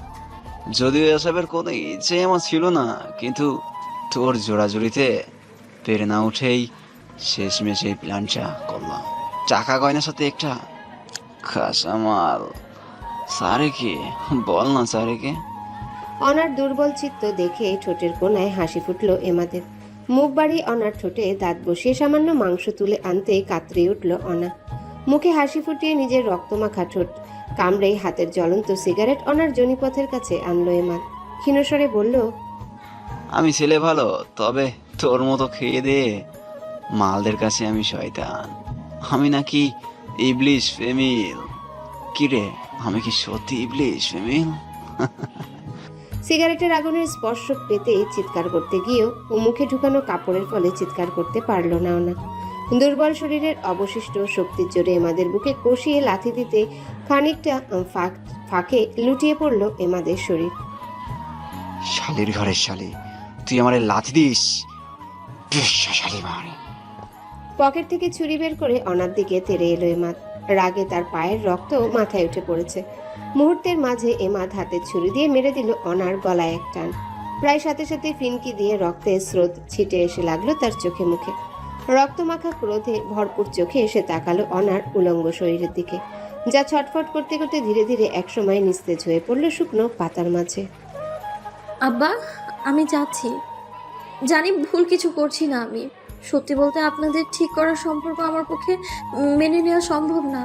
যদিও এসবের কোনো ইচ্ছে আমার ছিল না, কিন্তু তোর জোড়াজুড়িতে পেরে না উঠেই শেষমেশ এই প্ল্যানটা করলাম। টাকা গয়নার সাথে একটা খাসা মাল। সারে কে বল না, সারে কে? অনার দুর্বল চিত্ত দেখে ঠোঁটের কোনায় হাসি ফুটল এমাদের। মুখ বাড়িয়ে অনার ঠোঁটে দাঁত বসিয়ে সামান্য মাংস তুলে আনতে কাতরে উঠল অনা। মুখে হাসি ফুটিয়ে নিজের রক্তমাখা ঠোঁট কামড়ে হাতের জ্বলন্ত সিগারেট অনার জনিপথের কাছে আনলো এমান। ক্ষীণস্বরে বলল, আমি ছেলে ভালো, তবে তোর মতো খেয়ে দে মালদের কাছে আমি শয়তান। আমি নাকি ইবলিশ ফেমিল? কিরে, আমি কি সত্যি ইবলিশ ফেমিল? সিগারেটের আগুনের স্পর্শ পেতে চিৎকার করতে গিয়েও ও মুখে ঢুকানো কাপড়ের ফলে চিৎকার করতে পারল না ওনা। দুর্বল শরীরের অবশিষ্ট শক্তির জোরে এমাদের বুকে কষিয়ে লাথি দিতে খানিকটা ফাঁকে লুটিয়ে পড়ল এমাদের শরীর। শালির ঘরের শালি, তুই আমারে লাথি দিস? শালি মানে পকেট থেকে ছুরি বের করে অনার দিকে তেড়ে এলো এমাদ। রাগে তার পায়ের রক্ত মাথায় উঠে পড়েছে। মুহূর্তের মাঝে এমাদ হাতের ছুরি দিয়ে মেরে দিল অনার গলায় এক টান। প্রায় সাথে সাথে ফিনকি দিয়ে রক্তের স্রোত ছিটে এসে লাগলো তার চোখে মুখে। রক্তমাখা ক্রোধে ভরপুর চোখে এসে তাকালো অনার উলঙ্গ শরীরের দিকে, যা ছটফট করতে করতে ধীরে ধীরে একসময় নিস্তেজ হয়ে পড়ল শুকনো পাতার মাঝে। আব্বা, আমি যাচ্ছি। জানি ভুল কিছু করছি না আমি। সত্যি বলতে আপনাদের ঠিক করার সম্পর্ক আমার পক্ষে মেনে নেওয়া সম্ভব না।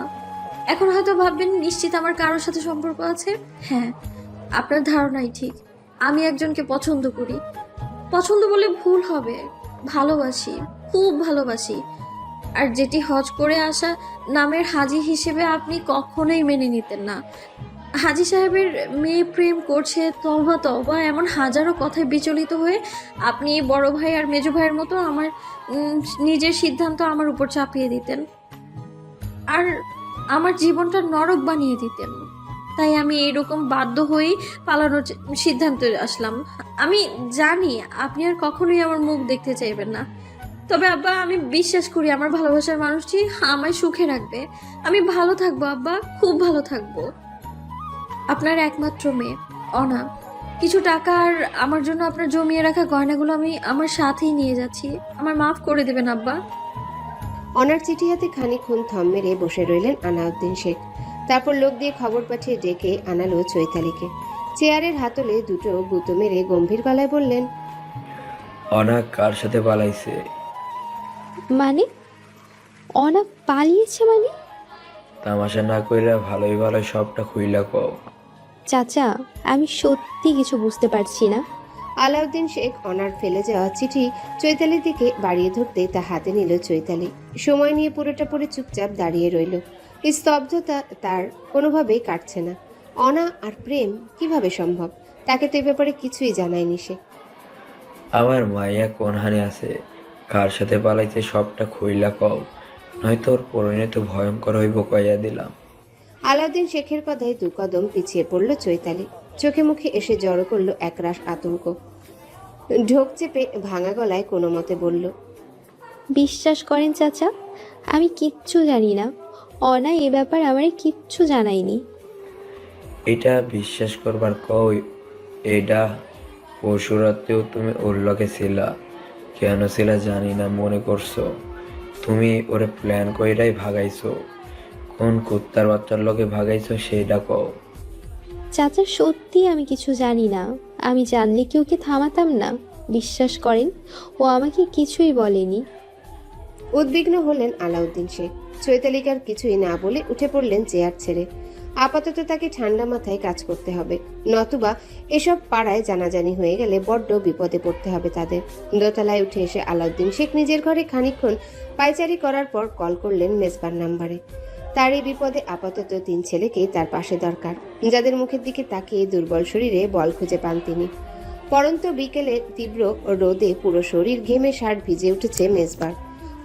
এখন হয়তো ভাববেন নিশ্চিত আমার কারোর সাথে সম্পর্ক আছে। হ্যাঁ, আপনার ধারণাই ঠিক। আমি একজনকে পছন্দ করি। পছন্দ বলে ভুল হবে, ভালোবাসি, খুব ভালোবাসি। আর যেটি হজ করে আসা নামের হাজি হিসেবে আপনি কখনোই মেনে নিতেন না। হাজি সাহেবের মেয়ে প্রেম করছে, তওবা তওবা, এমন হাজারো কথায় বিচলিত হয়ে আপনি বড় ভাই আর মেজো ভাইয়ের মতো আমার নিজের সিদ্ধান্ত আমার উপর চাপিয়ে দিতেন আর আমার জীবনটা নরক বানিয়ে দিতেন। তাই আমি এরকম বাধ্য হয়েই পালানোর সিদ্ধান্তে আসলাম। আমি জানি আপনি আর কখনোই আমার মুখ দেখতে চাইবেন না, তবে আব্বা আমি বিশ্বাস করি আমার ভালোবাসার মানুষটি আমায় সুখে রাখবে। আমি ভালো থাকবো আব্বা, খুব ভালো থাকবো। আপনার একমাত্র মেয়ে অনা। কিছু টাকা আর আমার জন্য আপনার জমিয়ে রাখা গয়নাগুলো আমি আমার সাথেই নিয়ে যাচ্ছি। আমার মাফ করে দেবেন আব্বা। অনার চিঠি হাতে খানিকক্ষণ থম মেরে বসে রইলেন আনাউদ্দিন শেখ। তারপর লোক দিয়ে খবর পাঠিয়ে ডেকে আনালো চৈতালিকে। চেয়ারের হাতলে দুটো গুঁতো মেরে গম্ভীর গলায় বললেন, অনা কার সাথে পালাইছে? মানে অনা পালিয়েছে মানে? তামাশা না কইরা ভালোই ভালো সবটা খুইলা কও। চাচা, আমি সত্যি কিছু বুঝতে পারছি না। আলাউদ্দিন শেখ অনার ফেলে যাওয়া চিঠি চৈতালির দিকে বাড়িয়ে ধরতে তা হাতে নিল চৈতালি। সময় নিয়ে পুরোটা পড়ে চুপচাপ দাঁড়িয়ে রইল। এই স্তব্ধতা তার কোনোভাবেই কাটছে না। অনা আর প্রেম কিভাবে সম্ভব? তাকে তো এ ব্যাপারে কিছুই জানায়নি সে। আমার মাইয়া কোনহানে আছে, কার সাথে পালাইছে সবটা খুইলা কও, নয়তো ওর পরিণত ভয়ঙ্কর হইব কইয়া দিলাম। আলাউদ্দিন শেখের কথায় দু কদম পিছিয়ে পড়ল চৈতালি। চোখে মুখে এসে জড়ো করলো একরাশ আতঙ্ক। ঢোক চেপে ভাঙা গলায় কোনো মতে বলল, বিশ্বাস করেন চাচা, আমি কিচ্ছু জানি না। অনা এ ব্যাপার আমারে কিচ্ছু জানায়নি। এটা বিশ্বাস করবার কও। এটা পরশুরাতেও তুমি ওর লগে ছিলা, কেন ছিলা জানি না, মনে করছো তুমি ওরে প্ল্যান কইরাই ভাগাইছো? কোন কুত্তার বাচ্চার লগে ভাগাইছো সেইটা কও। চাচা, সত্যি আমি কিছু জানি না। আমি জানলে কি ওকে থামাতাম না? বিশ্বাস করেন, ও আমাকে কিছুই বলেনি। উদ্বিগ্ন হলেন আলাউদ্দিন শেখ। চৈতালিকার কিছুই না বলে উঠে পড়লেন চেয়ার ছেড়ে। আপাতত তাকে ঠান্ডা মাথায় কাজ করতে হবে, নতুবা এসব পাড়ায় জানাজানি হয়ে গেলে বড্ড বিপদে পড়তে হবে তাদের। দোতলায় উঠে এসে আলাউদ্দিন শেখ নিজের ঘরে খানিকক্ষণ পায়চারি করার পর কল করলেন মেজবার নাম্বারে। তার এই বিপদে আপাতত 3 ছেলেকেই তার পাশে দরকার, যাদের মুখের দিকে তাকিয়ে দুর্বল শরীরে বল খুঁজে পান তিনি। পরন্ত বিকেলে তীব্র রোদে পুরো শরীর ঘেমে শার্ট ভিজে উঠেছে মেজবার।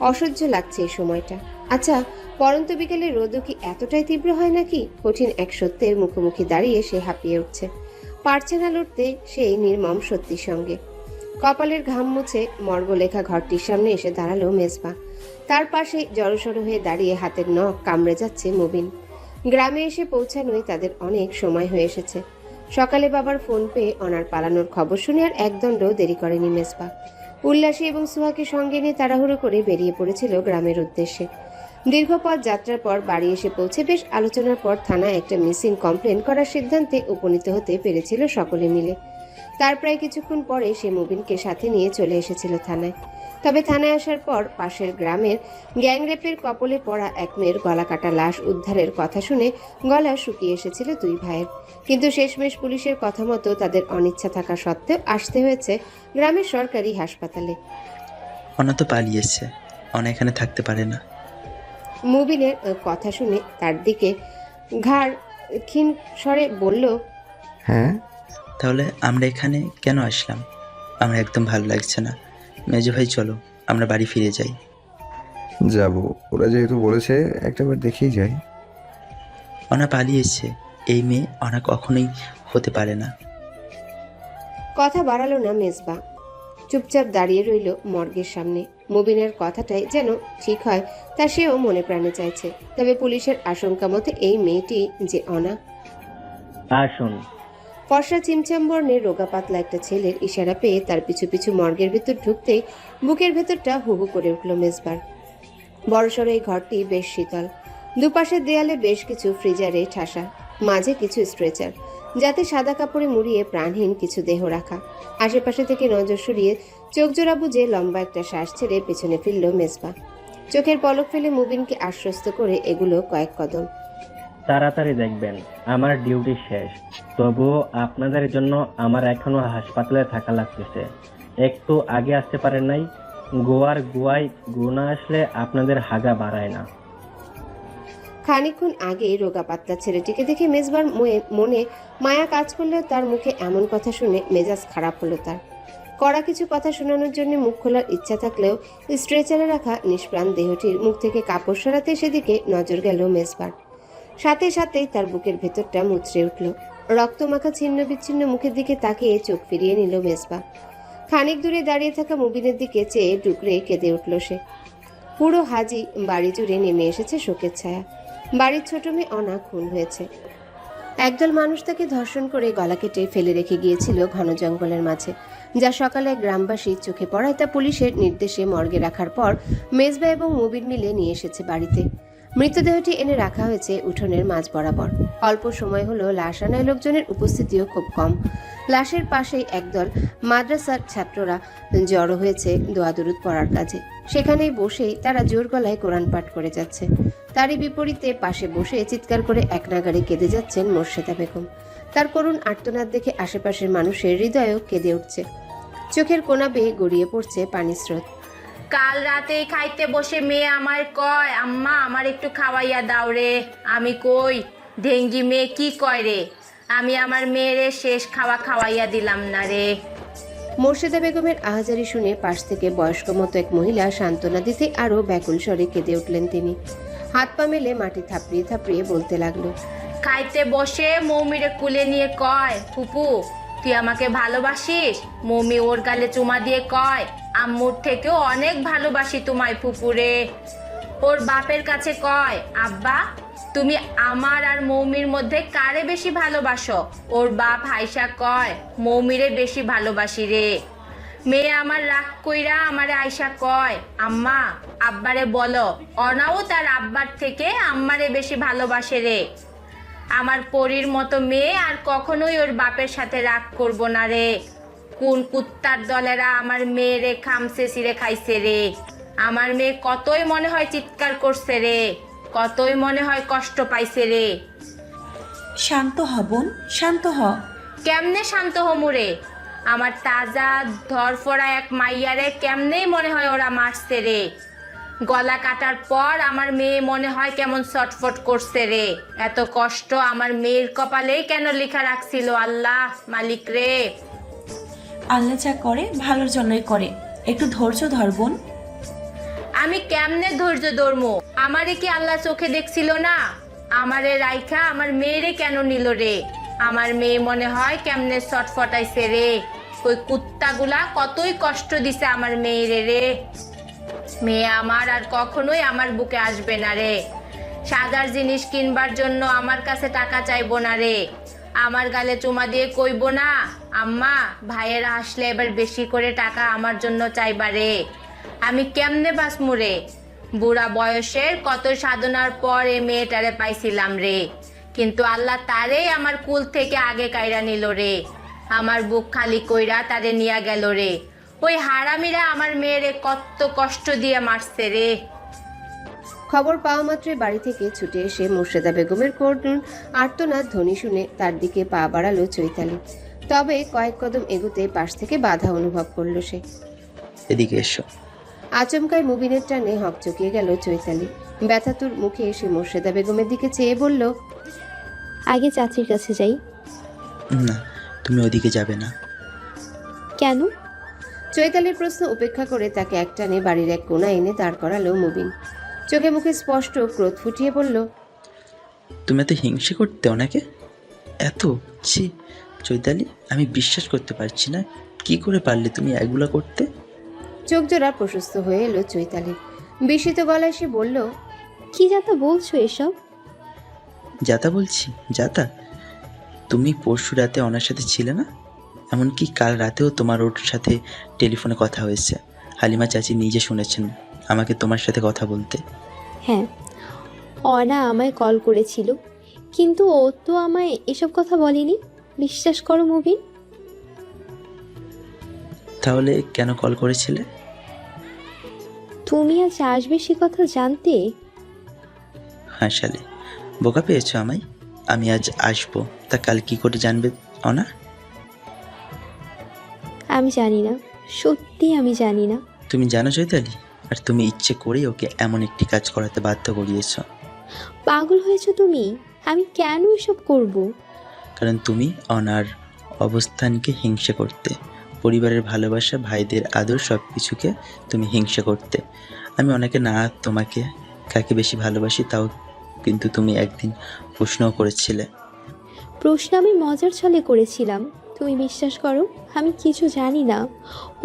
অসহ্য লাগছে এই সময়টা। আচ্ছা, পরন্ত বিকেলে রোদও কি এতটাই তীব্র হয় নাকি? কঠিন এক সত্যের মুখোমুখি দাঁড়িয়ে সে হাঁপিয়ে উঠছে। পারছে না লড়তে সেই নির্মম সত্যির সঙ্গে। কপালের ঘাম মুছে মর্গলেখা ঘরটির সামনে এসে দাঁড়ালো মেজবা। তার পাশে জড়সড় হয়ে দাঁড়িয়ে হাতের নখ কামড়ে যাচ্ছে মুবিন। গ্রামে এসে পৌঁছানোই তাদের অনেক সময় হয়ে এসেছে। সকালে বাবার ফোন পেয়ে অনার পালানোর খবর শুনে আর একদণ্ড দেরি করেনি মেজবা। উল্লাসী এবং সুহাকে সঙ্গে নিয়ে তাড়াহুড়ো করে বেরিয়ে পড়েছিল গ্রামের উদ্দেশ্যে। দীর্ঘ পথ যাত্রার পর বাড়ি এসে পৌঁছে বেশ আলোচনার পর থানায় একটা মিসিং কমপ্লেন করার সিদ্ধান্তে উপনীত হতে পেরেছিল সকলে মিলে। তার প্রায় কিছুক্ষণ পরে সে মুবিনকে সাথে নিয়ে চলে এসেছিল থানায়। তবে থানায় আসার পর পাশের গ্রামের গ্যাংরেপের কপলে পড়া এক মেয়ের গলা কাটা লাশ উদ্ধারের কথা শুনে গলা শুকিয়ে এসেছিল 2 ভাইয়ের। কিন্তু শেষমেশ পুলিশের কথা মতো তাদের অনিচ্ছা থাকা সত্ত্বেও আসতে হয়েছে গ্রামের সরকারি হাসপাতালে। অনা তো পালিয়েছে, অনা এখানে থাকতে পারে না। মুবিনের কথা শুনে তার দিকে ঘাড় ক্ষীণ স্বরে বলল, হ্যাঁ, তাহলে আমরা এখানে কেন আসলাম? আমার একদম ভালো লাগছে না। মেজো ভাই, চলো আমরা বাড়ি ফিরে যাই। যাব। ওরা যেহেতু বলেছে একটাবার দেখেই যাই। অনা পালিয়েছে, এই মেয়ে অনা কখনোই হতে পারে না। কথা বাড়ালো না মেজবা, চুপচাপ দাঁড়িয়ে রইল মর্গের সামনে। মুবিনের কথাটাই যেন ঠিক হয় তা সেও মনে প্রাণে চাইছে। তবে পুলিশের আশঙ্কা মতে এই মেয়েটি যে অনা। আসুন। ফর্সা চিমচাম বর্ণের রোগা পাতলা একটা ছেলের ইশারা পেয়ে তার পিছু পিছু মর্গের ভেতর ঢুকতেই বুকের ভেতরটা হু হু করে উঠল মেজবার। বড়সড় এই ঘরটি বেশ শীতল। দুপাশের দেয়ালে বেশ কিছু ফ্রিজারে ঠাসা, মাঝে কিছু স্ট্রেচার, যাতে সাদা কাপড়ে মুড়িয়ে প্রাণহীন কিছু দেহ রাখা। আশেপাশে থেকে নজর সরিয়ে চোখ জোড়া বুঝে লম্বা একটা শ্বাস ছেড়ে পেছনে ফিরল মেজবা। চোখের পলক ফেলে মুবিনকে আশ্বস্ত করে এগুলো কয়েক কদম। তাড়াতাড়ি দেখবেন, আমার ডিউটি শেষ। তবুও আপনাদের জন্য আমার এখনো হাসপাতালে থাকা লাগতেছে। একটু আগে আসতে পারেন নাই? গোয়ার গুয়ায় গুণা আসলে আপনাদের হাগা বাড়ায় না। খানিকক্ষণ আগে রোগা পাতলা ছেলেটিকে দেখে মেজবার মনে মায়া কাজ করলেও তার মুখে এমন কথা শুনে মেজাজ খারাপ হলো তার। কড়া কিছু কথা শোনানোর জন্য মুখ খোলার ইচ্ছা থাকলেও স্ট্রেচারে রাখা নিষ্প্রাণ দেহটির মুখ থেকে কাপড় সরাতে সেদিকে নজর গেল মেজবার। সাথে সাথেই তার বুকের ভেতরটা মুচড়ে উঠল। রক্তমাখা ছিন্ন বিচ্ছিন্ন মুখের দিকে তাকিয়ে চোখ ফিরিয়ে নিল মেজবা। খানিক দূরে দাঁড়িয়ে থাকা মুবিনের দিকে চেয়ে ডুকরে কেঁদে উঠল সে। পুরো হাজি বাড়ি জুড়ে নেমে এসেছে শোকের ছায়া। বাড়ির ছোট মেয়ে অনা খুন হয়েছে। একদল মানুষ তাকে ধর্ষণ করে গলা কেটে ফেলে রেখে গিয়েছিল ঘন জঙ্গলের মাঝে, যা সকালে গ্রামবাসীর চোখে পড়ায় তা পুলিশের নির্দেশে মর্গে রাখার পর মেজবা এবং মুবিন মিলে নিয়ে এসেছে বাড়িতে। মৃতদেহটি এনে রাখা হয়েছে উঠোনের মাঝ বরাবর। অল্প সময় হলো লাশ আনায় লোকজনের উপস্থিতিও খুব কম। লাশের পাশেই একদল মাদ্রাসার ছাত্ররা জড়ো হয়েছে দোয়া দুরুদ পড়ার কাজে। সেখানেই বসেই তারা জোর গলায় কোরআন পাঠ করে যাচ্ছে। তারই বিপরীতে পাশে বসে চিৎকার করে একনাগাড়ে কেঁদে যাচ্ছেন মোর্শেদা বেগম। তার করুণ আর্তনাদ দেখে আশেপাশের মানুষের হৃদয়ও কেঁদে উঠছে। চোখের কোনা বেয়ে গড়িয়ে পড়ছে পানির স্রোত। কাল রাতে খাইতে বসে মেয়ে আমার কয়, আম্মা আমার একটু খাওয়াইয়া দাও রে। আমি কই, ঢেঙ্গি মেয়ে কি কয় রে? আমি আমার মেয়েরে শেষ খাওয়াইয়া দিলাম না রে। মোর্শেদা বেগমের আহাজারি শুনে পাশ থেকে বয়স্ক মতো এক মহিলা সান্ত্বনা দিতে আরো ব্যাকুল স্বরে কেঁদে উঠলেন তিনি। হাত পা মেলে মাটি থাপড়িয়ে থাপড়িয়ে বলতে লাগলো, খাইতে বসে মৌমিরে কুলে নিয়ে কয়, ফুপু তুই আমাকে ভালোবাসিস? মৌমি ওর গালে চুমা দিয়ে কয়, আম্মুর থেকেও অনেক ভালোবাসি তোমায় ফুপুরে। ওর বাপের কাছে কয়, আব্বা তুমি আমার আর মৌমির মধ্যে কারে বেশি ভালোবাসো? ওর বাপ হাইসা কয়, মৌমিরে বেশি ভালোবাসি রে। মেয়ে আমার রাগ কইরা আমারে আয়সা কয়, আম্মা আব্বারে বলো অনাও তার আব্বার থেকে আম্মারে বেশি ভালোবাসে রে। আমার পরীর মতো মেয়ে আর কখনোই ওর বাপের সাথে রাগ করবো না রে। কোন কুত্তার দলেরা আমার মেয়েরে খামসে ছিঁড়ে খাইছে রে। আমার মেয়ে কতই মনে হয় চিৎকার করছে রে, কতই মনে হয় কষ্ট পাইছে রে। শান্ত হ বোন, শান্ত হ। কেমনে শান্ত হমুরে? আমার তাজা ধরফরা এক মাইয়ারে কেমনেই মনে হয় ওরা মারছে রে। গলা কাটার পর আমার মেয়ে মনে হয় কেমন ছটফট করছে রে। এত কষ্ট আমার মেয়ের কপালেই কেন লেখা রাখছিল আল্লাহ মালিক রে। আল্লাহ যা করে ভালোর জন্যই করে, একটু ধৈর্য ধর বোন। আমি কেমনে ধৈর্য ধরমু? আমারে কি আল্লাহ চোখে দেখছিল না? আমারে রাইখা আমার মেয়েরে কেন নিল রে? আমার মেয়ে মনে হয় কেমনে ছটফটাইছে রে। ওই কুত্তাগুলা কতই কষ্ট দিছে আমার মেয়েরে রে। মেয়ে আমার আর কখনোই আমার বুকে আসবে না রে। সাদার জিনিস কিনবার জন্য আমার কাছে টাকা চাইবো না রে। আমার গালে চুমা দিয়ে কইবো না, আম্মা ভাইয়েরা আসলে এবার বেশি করে টাকা আমার জন্য চাইবা রে। আমি কেমনে বাঁচমু রে? বুড়া বয়সের কত সাধনার পর এ মেয়েটারে পাইছিলাম রে, কিন্তু আল্লাহ তারে আমার কুল থেকে আগে কাইরা নিল রে। আমার বুক খালি কইরা তারে নিয়া গেল রে। ওই হারামিরা আমার মেয়েরে কত কষ্ট দিয়ে মারছে রে। খবর পাওয়া মাত্রই বাড়ি থেকে ছুটে এসে মোর্শেদা বেগমের করুণ আর্তনাদ ধ্বনি শুনে তার দিকে পা বাড়ালো চৈতালি। তবে কয়েক কদম এগোতে পাশ থেকে বাধা অনুভব করলো সে। এদিকে এসো। আচমকায় মুবিনের টানে হকচকিয়ে গেল চৈতালি। ব্যথাতুর মুখে এসে মোর্শেদা বেগমের দিকে চেয়ে বলল, আগে চাচির কাছে যাই। না, তুমি ওদিকে যাবে না। কেন? চৈতালির প্রশ্ন উপেক্ষা করে তাকে একটানে বাড়ির এক কোণা এনে দাঁড় করালো মুবিন। চোখে মুখে স্পষ্ট ক্রোধ ফুটিয়ে বলল, তুমি এত হিংসে করতে ওনাকে? এত ছি চৈতালি, আমি বিশ্বাস করতে পারছি না। কি করে পারলে তুমি এগুলো করতে? চোখ জোড়া প্রশস্ত হয়ে এলো চৈতালির। বিস্মিত গলায় সে বলল, কি যাতা বলছো এসব? যাতা বলছি? যাতা? তুমি পরশু রাতে ওনার সাথে ছিলে না? এমনকি কাল রাতেও তোমার ওর সাথে টেলিফোনে কথা হয়েছে। হালিমা চাচি নিজে শুনেছেন আমাকে তোমার সাথে কথা বলতে। হ্যাঁ, অনা আমায় কল করেছিল, কিন্তু ও তো আমায় এসব কথা বলেনি। বিশ্বাস করো মুবিন। তাহলে কেন কল করেছিলে? তুমি আজ আসবে সে কথা জানতে। হাসালে, বোকা পেয়েছো আমায়। আমি আজ আসবো, তা কাল কি করে জানবে অনা? আমি জানি না, সত্যি আমি জানি না। তুমি জানো চৈতালি, আর তুমি ইচ্ছে করেই ওকে এমন একটি কাজ করাতে বাধ্য করিয়েছ। পাগল হয়েছো তুমি? আমি কেন এসব করব? কারণ তুমি অনার অবস্থানকে হিংসা করতে, পরিবারের ভালোবাসা, ভাইদের আদর, সব কিছুকে তুমি হিংসা করতে। আমি অনেকে না তোমাকে কাকে বেশি ভালোবাসি তাও কিন্তু তুমি একদিন প্রশ্নও করেছিলে। প্রশ্ন আমি মজার ছলে করেছিলাম। তুমি বিশ্বাস করো, আমি কিছু জানি না।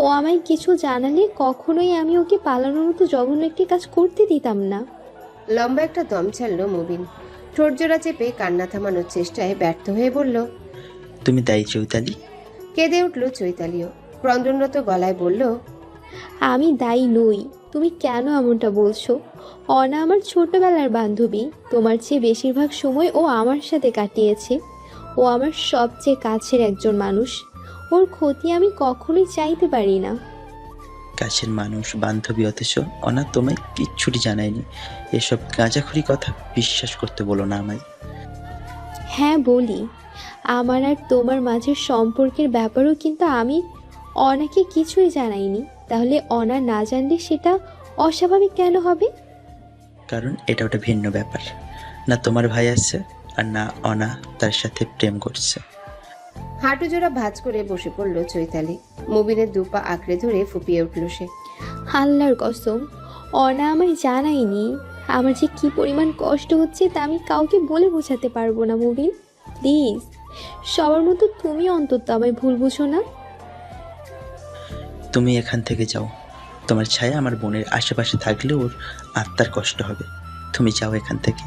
ও আমায় কিছু জানালে কখনোই আমি ওকে পালানোর মতো জঘন্য একটি কাজ করতে দিতাম না। লম্বা একটা দম ছাড়ল মুবিন। ঠোঁট জোড়া চেপে কান্না থামানোর চেষ্টায় ব্যর্থ হয়ে বলল, তুমি দায়ী চৈতালি। কেঁদে উঠল চৈতালিও। ক্রন্দনরত গলায় বলল, আমি দায়ী নই। তুমি কেন এমনটা বলছো? অনা আমার ছোটবেলার বান্ধবী। তোমার চেয়ে বেশিরভাগ সময় ও আমার সাথে কাটিয়েছে। ও আমার সবচেয়ে কাছের একজন মানুষ। ওর ক্ষতি আমি কখনোই চাইতে পারি না। কাছের মানুষ, বান্ধবী, অথচ অনা তোমায় কিচ্ছুটি জানায়নি। এসব গাঁজাখুরি কথা বিশ্বাস করতে বলো না আমায়। হ্যাঁ বলি, আমার আর তোমার মাঝের সম্পর্কের ব্যাপারেও কিন্তু আমি অনাকে কিছুই জানাইনি। তাহলে অনা না জানলে সেটা অস্বাভাবিক কেন হবে? কারণ এটা ওটা ভিন্ন ব্যাপার। না তোমার ভাই আছে, আর না অনা তার সাথে প্রেম করছে। হাঁটু জোড়া ভাঁজ করে বসে পড়ল চৈতালি। মুবিনের দুপা আঁকড়ে ধরে ফুপিয়ে উঠল সে। আল্লাহর কসম, অনা আমায় জানায়নি। আমার যে কি পরিমাণ কষ্ট হচ্ছে তা আমি কাউকে বলে বোঝাতে পারবো না মুবিন। প্লিজ, সবার মতো তুমি অন্তত আমায় ভুল বুঝো না। তুমি এখান থেকে যাও। তোমার ছায়া আমার বোনের আশেপাশে থাকলে ওর আত্মার কষ্ট হবে। তুমি যাও এখান থেকে।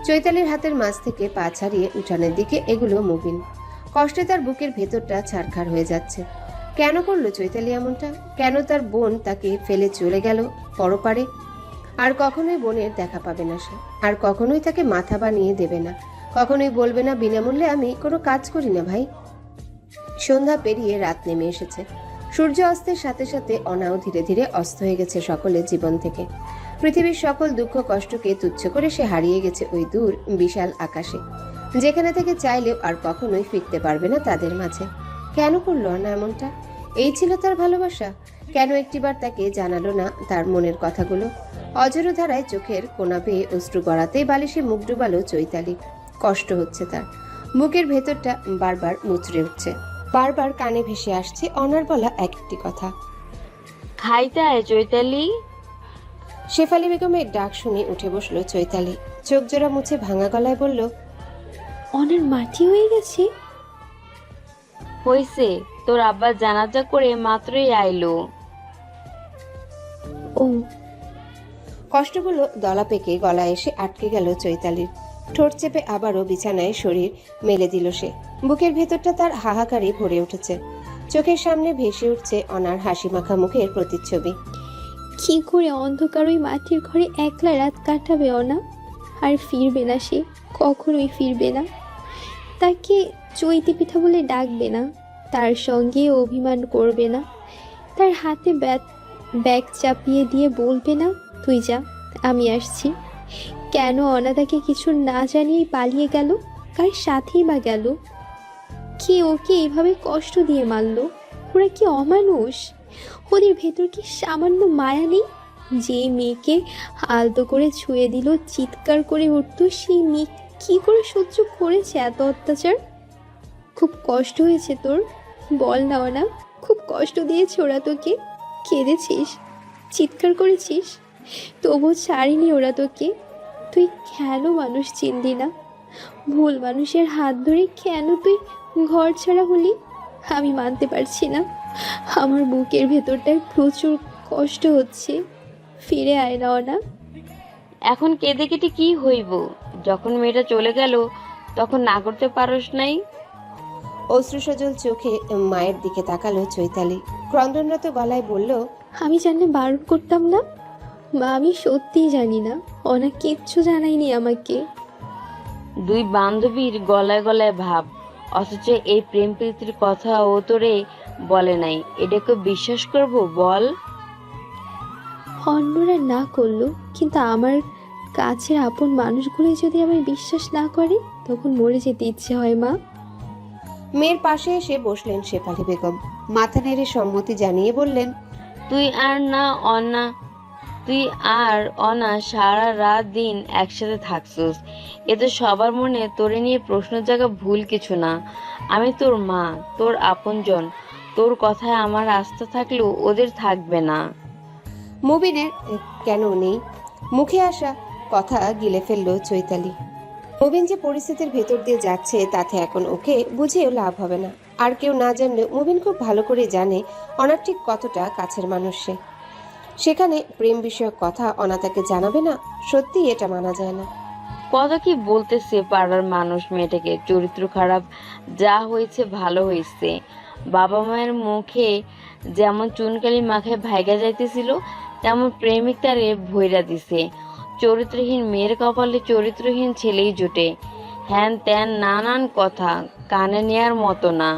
চৈতালির হাতের মাঝ থেকে পা ছাড়িয়ে উঠানের দিকে এগুলো মুবিন। কষ্টে তার বুকের ভেতরটা ছারখার হয়ে যাচ্ছে। কেন করলো চৈতালি এমনটা? কেন তার বোন তাকে ফেলে চলে গেল পরপারে? আর কখনোই বোনের দেখা পাবে না সে। আর কখনোই তাকে মাথা বানিয়ে দেবে না। কখনোই বলবে না বিনামূল্যে আমি কোনো কাজ করি না ভাই। সন্ধ্যা পেরিয়ে রাত নেমে এসেছে। সূর্য অস্তের সাথে সাথে অনাও ধীরে ধীরে অস্ত হয়ে গেছে সকলের জীবন থেকে। পৃথিবীর সকল দুঃখ কষ্টকে তুচ্ছ করে সে হারিয়ে গেছে ওই দূর বিশাল আকাশে, যেখানে থেকে চাইলেও আর কখনোই ফিরতে পারবে না তাদের মাঝে। কেন করলো না এমনটা? এই ছিল তার ভালোবাসা? কেন একটিবার তাকে জানালো না তার মনের কথাগুলো? অঝোর ধারায় চোখের কোনা পেয়ে অশ্রু গড়াতেই বালিশে মুখ ডুবালো চৈতালি। কষ্ট হচ্ছে তার। বুকের ভেতরটা বারবার মুচড়ে উঠছে। বারবার কানে ভেসে আসছে অনার বলা এক একটি কথা। খাইতে আয় চৈতালি। শেফালি বেগমের ডাক শুনে উঠে বসলো চৈতালি। চোখ জোড়া মুছে ভাঙা গলায় বলল, অনার মাটি হয়ে গেছে? হইছে, তোর আব্বা জানাজা করে মাত্রই আইলো। ও। কষ্টগুলো দলা পেকে গলায় এসে আটকে গেল চৈতালির। ঠোঁট চেপে আবারও বিছানায় শরীর মেলে দিল সে। বুকের ভেতরটা তার হাহাকারে ভরে উঠেছে। চোখের সামনে ভেসে উঠছে অনার হাসি মাখা মুখের প্রতিচ্ছবি। কি করে অন্ধকার ওই মাটির ঘরে একলা রাত কাটাবে অনা? আর ফিরবে না সে, কখনোই ফিরবে না। তাকে চৈতি পিঠা বলে ডাকবে না, তার সঙ্গে অভিমান করবে না, তার হাতে ব্যাগ চাপিয়ে দিয়ে বলবে না তুই যা, আমি আসছি। কেন অনা তাকে কিছু না জানিয়েই পালিয়ে গেল? কার সাথেই বা গেল? কে ওকে এইভাবে কষ্ট দিয়ে মারল? ওরা কি অমানুষ? ওদের ভেতর কি সামান্য মায়া নেই? যে মেয়েকে আলতো করে ছুঁয়ে দিল, চিৎকার করে উঠতো, সেই মেয়ে কি করে সহ্য করেছে এত অত্যাচার? খুব কষ্ট হয়েছে তোর? বল না অনা, খুব কষ্ট দিয়েছে ওরা তোকে? কেঁদেছিস, চিৎকার করেছিস, তবু ছাড়িনি ওরা তোকে। তুই কেন মানুষ চিনলি না? ভুল মানুষের হাত ধরে কেন তুই ঘর ছাড়া হলি? আমি মানতে পারছি না, আমার বুকের ভেতরটায় প্রচুর কষ্ট হচ্ছে। ফিরে আয় না অনা। এখন কেঁদে কেটে কি হইব? যখন মেয়েটা চলে গেল তখন না করতে পারস নাই? অশ্রুসজল চোখে মায়ের দিকে তাকালো চৈতালি। ক্রন্দনরত গলায় বলল, আমি জানলে বারণ করতাম না মা, আমি সত্যিই জানি না, অনা কিচ্ছু জানায়নি আমাকে। দুই বান্ধবীর গলায় গলায় ভাব, অথচ এই প্রেম প্রীতির কথা ও তোরে বলে নাই। এটাকে বিশ্বাস করব বল? অন্যরা না করলো, কিন্তু আমার কাছের আপন মানুষগুলোই যদি আমায় বিশ্বাস না করে, তখন মরে যেতে ইচ্ছে হয় মা। মেয়ের পাশে এসে বসলেন শেফালি বেগম। মাথা নেড়ে সম্মতি জানিয়ে বললেন, তুই আর অনা সারা রাত দিন একসাথে থাকছিস, এতে সবার মনে তোরে নিয়ে প্রশ্ন জাগা ভুল কিছু না। আমি তোর মা, তোর আপনজন, তোর কথায় আমার আস্থা থাকলেও ওদের থাকবে না। মুবিনের কেন নেই? মুখে আসা কথা গিলে ফেললো চৈতালি। মুবিন যে পরিস্থিতির ভেতর দিয়ে যাচ্ছে তাতে এখন ওকে বুঝেও লাভ হবে না। আর কেউ না জানলেও মুবিন খুব ভালো করে জানে অনার ঠিক কতটা কাছের মানুষ সে। সেখানে প্রেম বিষয়ক কথা অনা তাকে জানাবে না, সত্যি এটা মানা যায় না। কথা কি বলতেছে পাড়ার মানুষ মেয়েটাকে? চরিত্র খারাপ, যা হয়েছে ভালো হয়েছে। বাবা মায়ের মুখে যেমন চুনকালি মাখায় ভাইগা যাইতেছিল, তেমন প্রেমিক তারে ভইরা দিছে। চরিত্রহীন মেয়ের কপালে চরিত্রহীন ছেলেই জুটে। হ্যান ত্যান নানান কথা, কানে নেয়ার মতো না।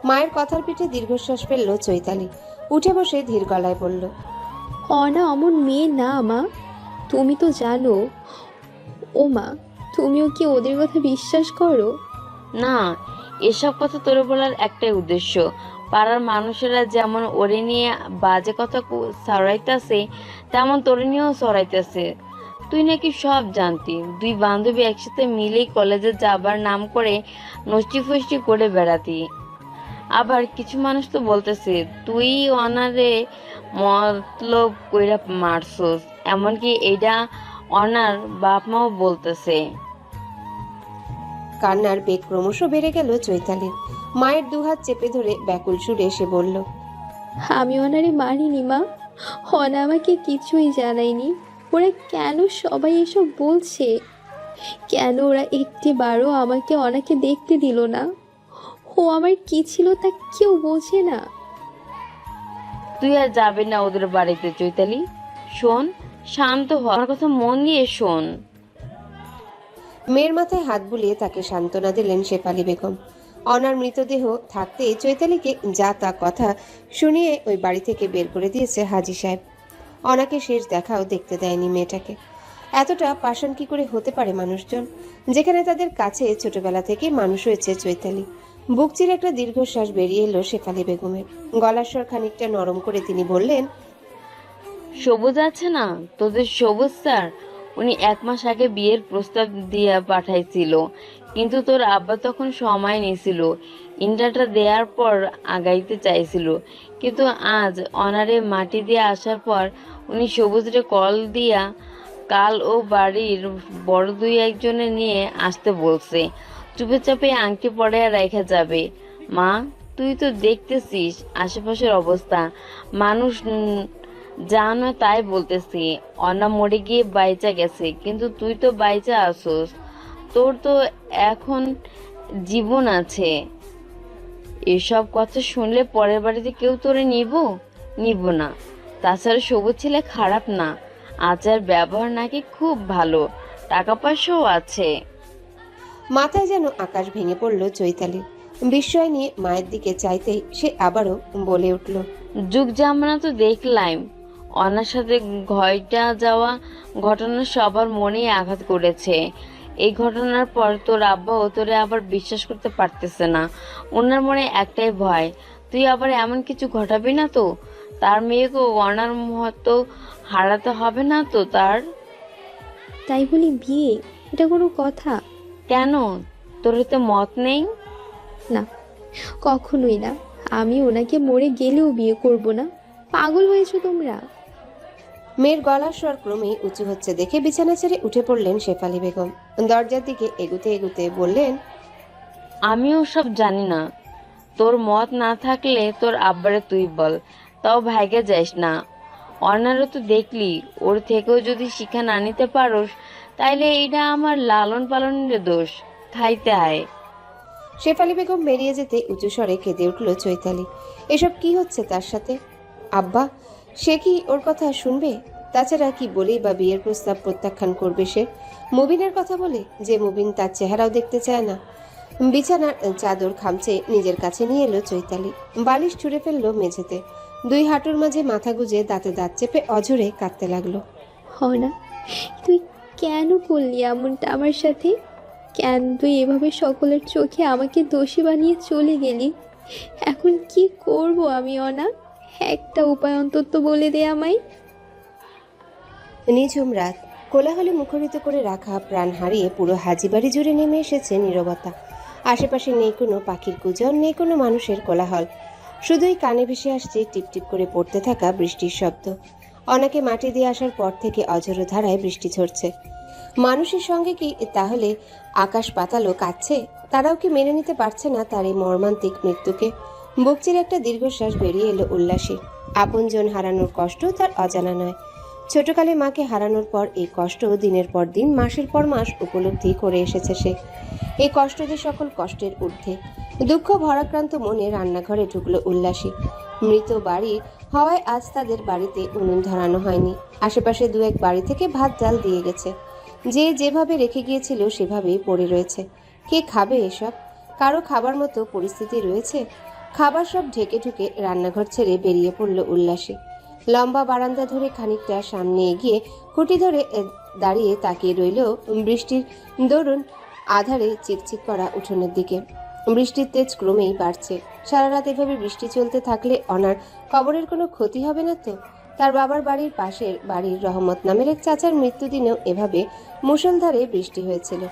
মায়ের কথার পিঠে দীর্ঘশ্বাস ফেললো চৈতালি। উঠে বসে ধীর গলায় বলল, অনা অমন মেয়ে না মা, তুমি তো জানো। ও মা, তুমিও কি ওদের কথা বিশ্বাস করো? না, এসব কথা তোর বলার একটাই উদ্দেশ্য। পাড়ার মানুষেরা যেমন ওরে নিয়ে বাজে কথা ছড়াইতেছে, তেমন তোরে নিয়েও ছড়াইতেছে। তুই নাকি সব জানতি। দুই বান্ধবী একসাথে মিলেই কলেজে যাবার নাম করে নষ্টি ফষ্টি করে বেড়াতি। আবার কিছু মানুষ তো বলতেছে তুই অনারে মতলব কইরা মারছস, এমনকি এইটা অনার বাপ মাও বলতেছে। কান্নার বেগ ক্রমশ বেড়ে গেল চৈতালির। মায়ের দুহাত চেপে ধরে ব্যাকুল সুরে এসে বলল, আমি ওনারে মারিনি মা, অনা আমাকে কিছুই জানায়নি। ওরা কেন সবাই এসব বলছে? কেন ওরা একটিবারও আমাকে অনাকে দেখতে দিল না? ও আমার কি ছিল তা কেউ বোঝে না। তুই আর যাবি না ওদের বাড়িতে চৈতালি। শোন, শান্ত হ, আমার কথা মন দিয়ে শোন। মেয়ের মাথায় হাত বুলিয়ে তাকে সান্ত্বনা দিলেন শেফালি বেগম। অনার মৃতদেহ থাকতে চৈতালিকে যা তা কথা শুনিয়ে ওই বাড়ি থেকে বের করে দিয়েছে হাজি সাহেব। অনাকে শেষ দেখাও দেখতে দেয়নি মেয়েটাকে। এতটা পাষাণ কি করে হতে পারে মানুষজন, যেখানে তাদের কাছে ছোটবেলা থেকে মানুষ হয়েছে চৈতালি। বুক চিরে একটা দীর্ঘশ্বাস বেরিয়ে এলো শেফালি বেগমের। গলার স্বর খানিকটা নরম করে তিনি বললেন, সবুজ আছে না তোদের সবুজ স্যার, উনি 1 মাস আগে বিয়ের প্রস্তাব দিয়ে পাঠাইছিল, কিন্তু তোর আব্বা তখন সময় নিয়েছিল। ইন্টারটা দেওয়ার পর আগাইতে চাইছিল, কিন্তু আজ অনারে মাটি দিয়ে আসার পর উনি সবুজরে কল দিয়া কাল ও বাড়ির বড় 2-1 নিয়ে আসতে বলছে। চুপে চাপে আংটি পরে রেখে যাবে। মা, তুই তো দেখতেছিস আশেপাশের অবস্থা, মানুষ জানো তাই বলতেছি। অনা মরে গিয়ে বাইচা গেছে, কিন্তু তুই তো বাইচা আসোস, তোর তো এখন জীবন আছে। এসব কথা শুনলে পরের বাড়িতে কেউ তোরে নিব না। তাছাড়া সবুজ ছেলে খারাপ না, আচার ব্যবহার নাকি খুব ভালো, টাকা পয়সাও আছে। মাথায় যেন আকাশ ভেঙে পড়ল চৈতালির। বিস্ময় নিয়ে মায়ের দিকে চাইতেই সে আবারও বলে উঠল, যুগ জামানা তো দেখলাম। অনার সাথে ঘয়টা যাওয়া ঘটনা সবার মনেই আঘাত করেছে। এই ঘটনার পর তোর আব্বাও তোরে আবার বিশ্বাস করতে পারতেছে না। ওনার মনে একটাই ভয়, তুই আবার এমন কিছু ঘটাবি না তো? তার মেয়েকেও অনার মতো হারাতে হবে না তো তার? তাই বলি বিয়ে, এটা কোনো কথা? কেন, তোর তো মত নেই? না, কখনোই না। আমি ওনাকে মরে গেলেও বিয়ে করব না। পাগল হয়েছো তোমরা? মেয়ের গলার স্বর ক্রমেই উঁচু হচ্ছে দেখে বিছানা ছেড়ে উঠে পড়লেন শেফালি বেগম। দরজার দিকে এগুতে এগুতে বললেন, আমিও সব জানি না, তোর মত না থাকলে তোর আব্বারে তুই বল, তাও ভাইকে যাইস না। অর্ণারও তো দেখলি, ওর থেকেও যদি শিক্ষা না নিতে পারোস তাইলে এটা আমার লালন পালনের দোষ, খাইতে আয়। শেফালি বেগম বেরিয়ে যেতে উঁচু স্বরে কেঁদে উঠল চৈতালি। এসব কি হচ্ছে তার সাথে? আব্বা, সে কি ওর কথা শুনবে? তাছাড়া কি বলেই বা বিয়ের প্রস্তাব প্রত্যাখ্যান করবে সে? মুবিনের কথা বলে, যে মুবিন তার চেহারাও দেখতে চায় না। বিছানার চাদর খামচে নিজের কাছে নিয়ে এলো চৈতালি। বালিশ ছুঁড়ে ফেললো মেঝেতে। দুই হাঁটুর মাঝে মাথা গুজে দাঁতে দাঁত চেপে অঝরে কাঁদতে লাগলো। না, তুই কেন করলি এমনটা আমার সাথে? কেন তুই এভাবে সকলের চোখে আমাকে দোষী বানিয়ে চলে গেলি? এখন কি করব আমি অনা? একটা উপায় অন্তত বলে দে আমায়। নিঝুম রাত, কোলাহলে মুখরিত করে রাখা প্রাণ হারিয়ে পুরো হাজিবাড়ি জুড়ে নেমে এসেছে নীরবতা। আশেপাশে নেই কোনো পাখির কুজন, নেই কোনো মানুষের কোলাহল। শুধুই কানে ভেসে আসছে টিপটিপ করে পড়তে থাকা বৃষ্টির শব্দ। অনাকে মাটি দিয়ে আসার পর থেকে অঝোর ধারায় বৃষ্টি ঝরছে। মানুষের সঙ্গে কি তাহলে আকাশ পাতালও কাঁদছে? তারাও কি মেনে নিতে পারছে না তার এই মর্মান্তিক মৃত্যুকে? বুক চিরে একটা দীর্ঘশ্বাস বেরিয়ে এলো উল্লাসী। আপনজন হারানোর কষ্ট তার অজানা নয়। ছোটকালে মাকে হারানোর পর এই কষ্ট দিনের পর দিন, মাসের পর মাস উপলব্ধি করে এসেছে সে। এই কষ্ট যে সকল কষ্টের ঊর্ধ্বে। দুঃখ ভরাক্রান্ত মনে রান্নাঘরে ঢুকলো উল্লাসী। মৃত বাড়ি হওয়ায় আজ তাদের বাড়িতে উনুন ধরানো হয়নি। আশেপাশে দু এক বাড়ি থেকে ভাত ডাল দিয়ে গেছে। যে যেভাবে রেখে গিয়েছিল সেভাবেই পড়ে রয়েছে। কে খাবে এসব? কারো খাবার মতো পরিস্থিতি রয়েছে? খাবার সব ঢেকে ঢুকে রান্নাঘর ছেড়ে বেরিয়ে পড়ল উল্লাসী। লম্বা বারান্দা ধরে খানিকটা সামনে এগিয়ে খুঁটি ধরে দাঁড়িয়ে তাকিয়ে রইল বৃষ্টির দরুন আধারে চিকচিক করা উঠোনের দিকে। বৃষ্টির তেজ ক্রমেই বাড়ছে। সারা রাত এভাবে বৃষ্টি চলতে থাকলে অনার কবরের কোনো ক্ষতি হবে না তো? তার বাবার বাড়ির পাশের বাড়ির রহমত নামের এক চাচার মৃত্যুদিনেও এভাবে মুষলধারে বৃষ্টি হয়েছিল,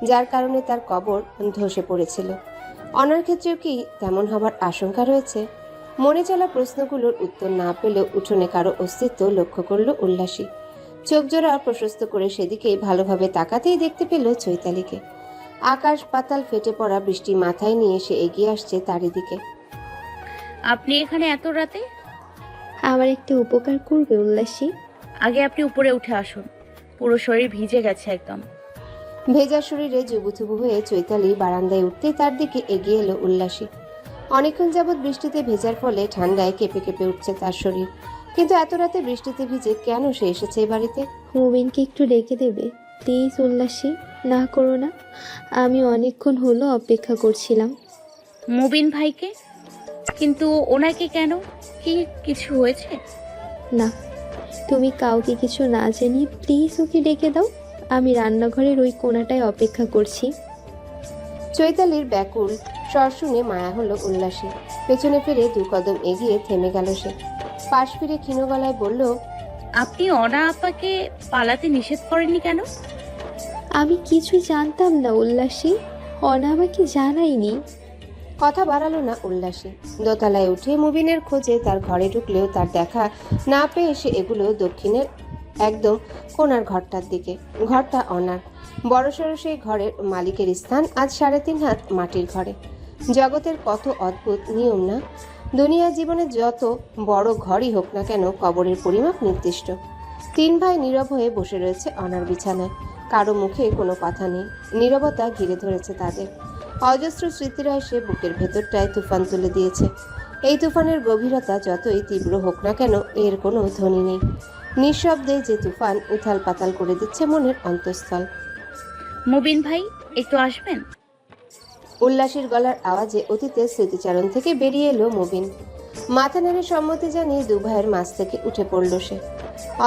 যার কারণে তার কবর ধসে পড়েছিল। অনার ক্ষেত্রেও কি তেমন হবার আশঙ্কা রয়েছে? মনে চলা প্রশ্নগুলোর উত্তর না পেলেও উঠোনে কারো অস্তিত্ব লক্ষ্য করল উল্লাসী। চোখ জোড়া প্রশস্ত করে সেদিকে ভালোভাবে তাকাতেই দেখতে পেল চৈতালিকে। আকাশ পাতাল ফেটে পড়া বৃষ্টি মাথায় নিয়ে সে এগিয়ে আসছে তারই দিকে। আপনি এখানে এত রাতে? আমার একটা উপকার করবে উল্লাসী? আগে আপনি উপরে উঠে আসুন, পুরো শরীর ভিজে গেছে একদম। ভেজা শরীরে জুবুথুবু হয়ে চৈতালি বারান্দায় উঠতে তার দিকে এগিয়ে এলো উল্লাসী। অনেকক্ষণ যাবৎ বৃষ্টিতে ভেজার ফলে ঠান্ডায় কেঁপে কেঁপে উঠছে তার শরীর। কিন্তু এত রাতে বৃষ্টিতে ভিজে কেন সে এসেছে এই বাড়িতে? মুবিনকে একটু ডেকে দেবে প্লিজ উল্লাসী? না করো না, আমি অনেকক্ষণ হলো অপেক্ষা করছিলাম। মুবিন ভাইকে? কিন্তু ওনাকে কেন? কি কিছু হয়েছে? না, তুমি কাউকে কিছু না জানিয়ে প্লিজ ওকে ডেকে দাও। আমি রান্নাঘরের ওই কোণাটায় অপেক্ষা করছি। চৈতালির ব্যাকুল স্বর শুনে মায়া হলো উল্লাসী। পেছনে ফিরে দু কদম এগিয়ে থেমে গেল সে। পাশ ফিরে ক্ষীণ গলায় বলল, আপনি অনা আপাকে পালাতে নিষেধ করেননি কেন? আমি কিছু জানতাম না উল্লাসী, অনা আমাকে জানায়নি। কথা বাড়ালো না উল্লাসী। দোতলায় উঠে মুবিনের খোঁজে তার ঘরে ঢুকলেও তার দেখা না পেয়ে সে এগুলো দক্ষিণের একদম কোণার ঘরটার দিকে। ঘরটা অনার। বড়সড় সেই ঘরের মালিকের স্থান আজ 3.5 হাত মাটির ঘরে। জগতের কত অদ্ভুত নিয়ম না! দুনিয়ার জীবনে যত বড় ঘরই হোক না কেন, কবরের পরিমাপ নির্দিষ্ট। 3 ভাই নীরব হয়ে বসে রয়েছে অনার বিছানায়। কারো মুখে কোনো কথা নেই। নীরবতা ঘিরে ধরেছে তাদের। অজস্র স্মৃতিরা এসে বুকের ভেতরটায় তুফান তুলে দিয়েছে। এই তুফানের গভীরতা যতই তীব্র হোক না কেন, এর কোনো ধ্বনি নেই। নিঃশব্দে যে তুফান উথাল পাতাল করে দিচ্ছে মনের অন্তঃস্থল। মুবিন ভাই, একটু আসবেন? উল্লাসীর গলার আওয়াজে অতীতের স্মৃতিচারণ থেকে বেরিয়ে এলো মুবিন। মাথা নেড়ে সম্মতি জানিয়ে দু ভাইয়ের মাঝ থেকে উঠে পড়ল সে।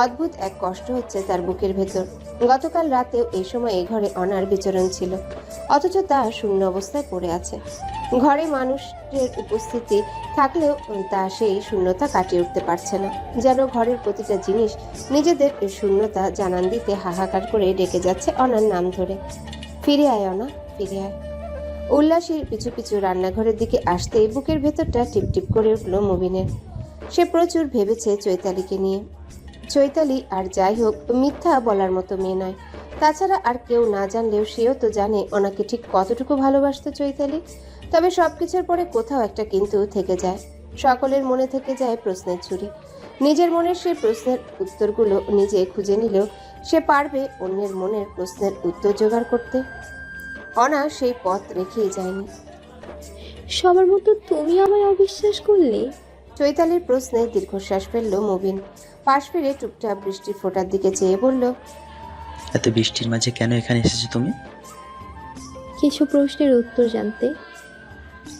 অদ্ভুত এক কষ্ট হচ্ছে তার বুকের ভেতর। গতকাল রাতেও এই সময় এই ঘরে অনার বিচরণ ছিল, অথচ তা শূন্য অবস্থায় পড়ে আছে। ঘরে মানুষের উপস্থিতি থাকলেও তা সেই শূন্যতা কাটিয়ে উঠতে পারছে না। যেন ঘরের প্রতিটা জিনিস নিজেদের শূন্যতা জানান দিতে হাহাকার করে ডেকে যাচ্ছে অনার নাম ধরে। ফিরে আয় অনা, ফিরে আয়। উল্লাসীর পিছু পিছু রান্নাঘরের দিকে আসতেই বুকের ভেতরটা টিপটিপ করে উঠল মুবিনের। সে প্রচুর ভেবেছে চৈতালিকে নিয়ে। চৈতালি আর যাই হোক মিথ্যা বলার মতো মেয়ে নয়। তাছাড়া আর কেউ না জানলেও সেও তো জানে ওনাকে ঠিক কতটুকু ভালোবাসতো চৈতালি। তবে সবকিছুর পরে কোথাও একটা কিন্তু থেকে যায়। সকলের মনে থেকে যায় প্রশ্নের ছুরি। নিজের মনের সেই প্রশ্নের উত্তরগুলো নিজে খুঁজে নিলেও সে পারবে অন্যের মনের প্রশ্নের উত্তর জোগাড় করতে। অনা সেই পথ রেখেই যায়নি। সবার মতো তুমি আমায় অবিশ্বাস করলে? চৈতালির প্রশ্নে দীর্ঘশ্বাস ফেলল মুবিন। পাশ ফিরে টুকটাক বৃষ্টির ফোঁটার দিকে চেয়ে বলল, এত বৃষ্টির মাঝে কেন এখানে এসেছো তুমি? কিছু প্রশ্নের উত্তর জানতে।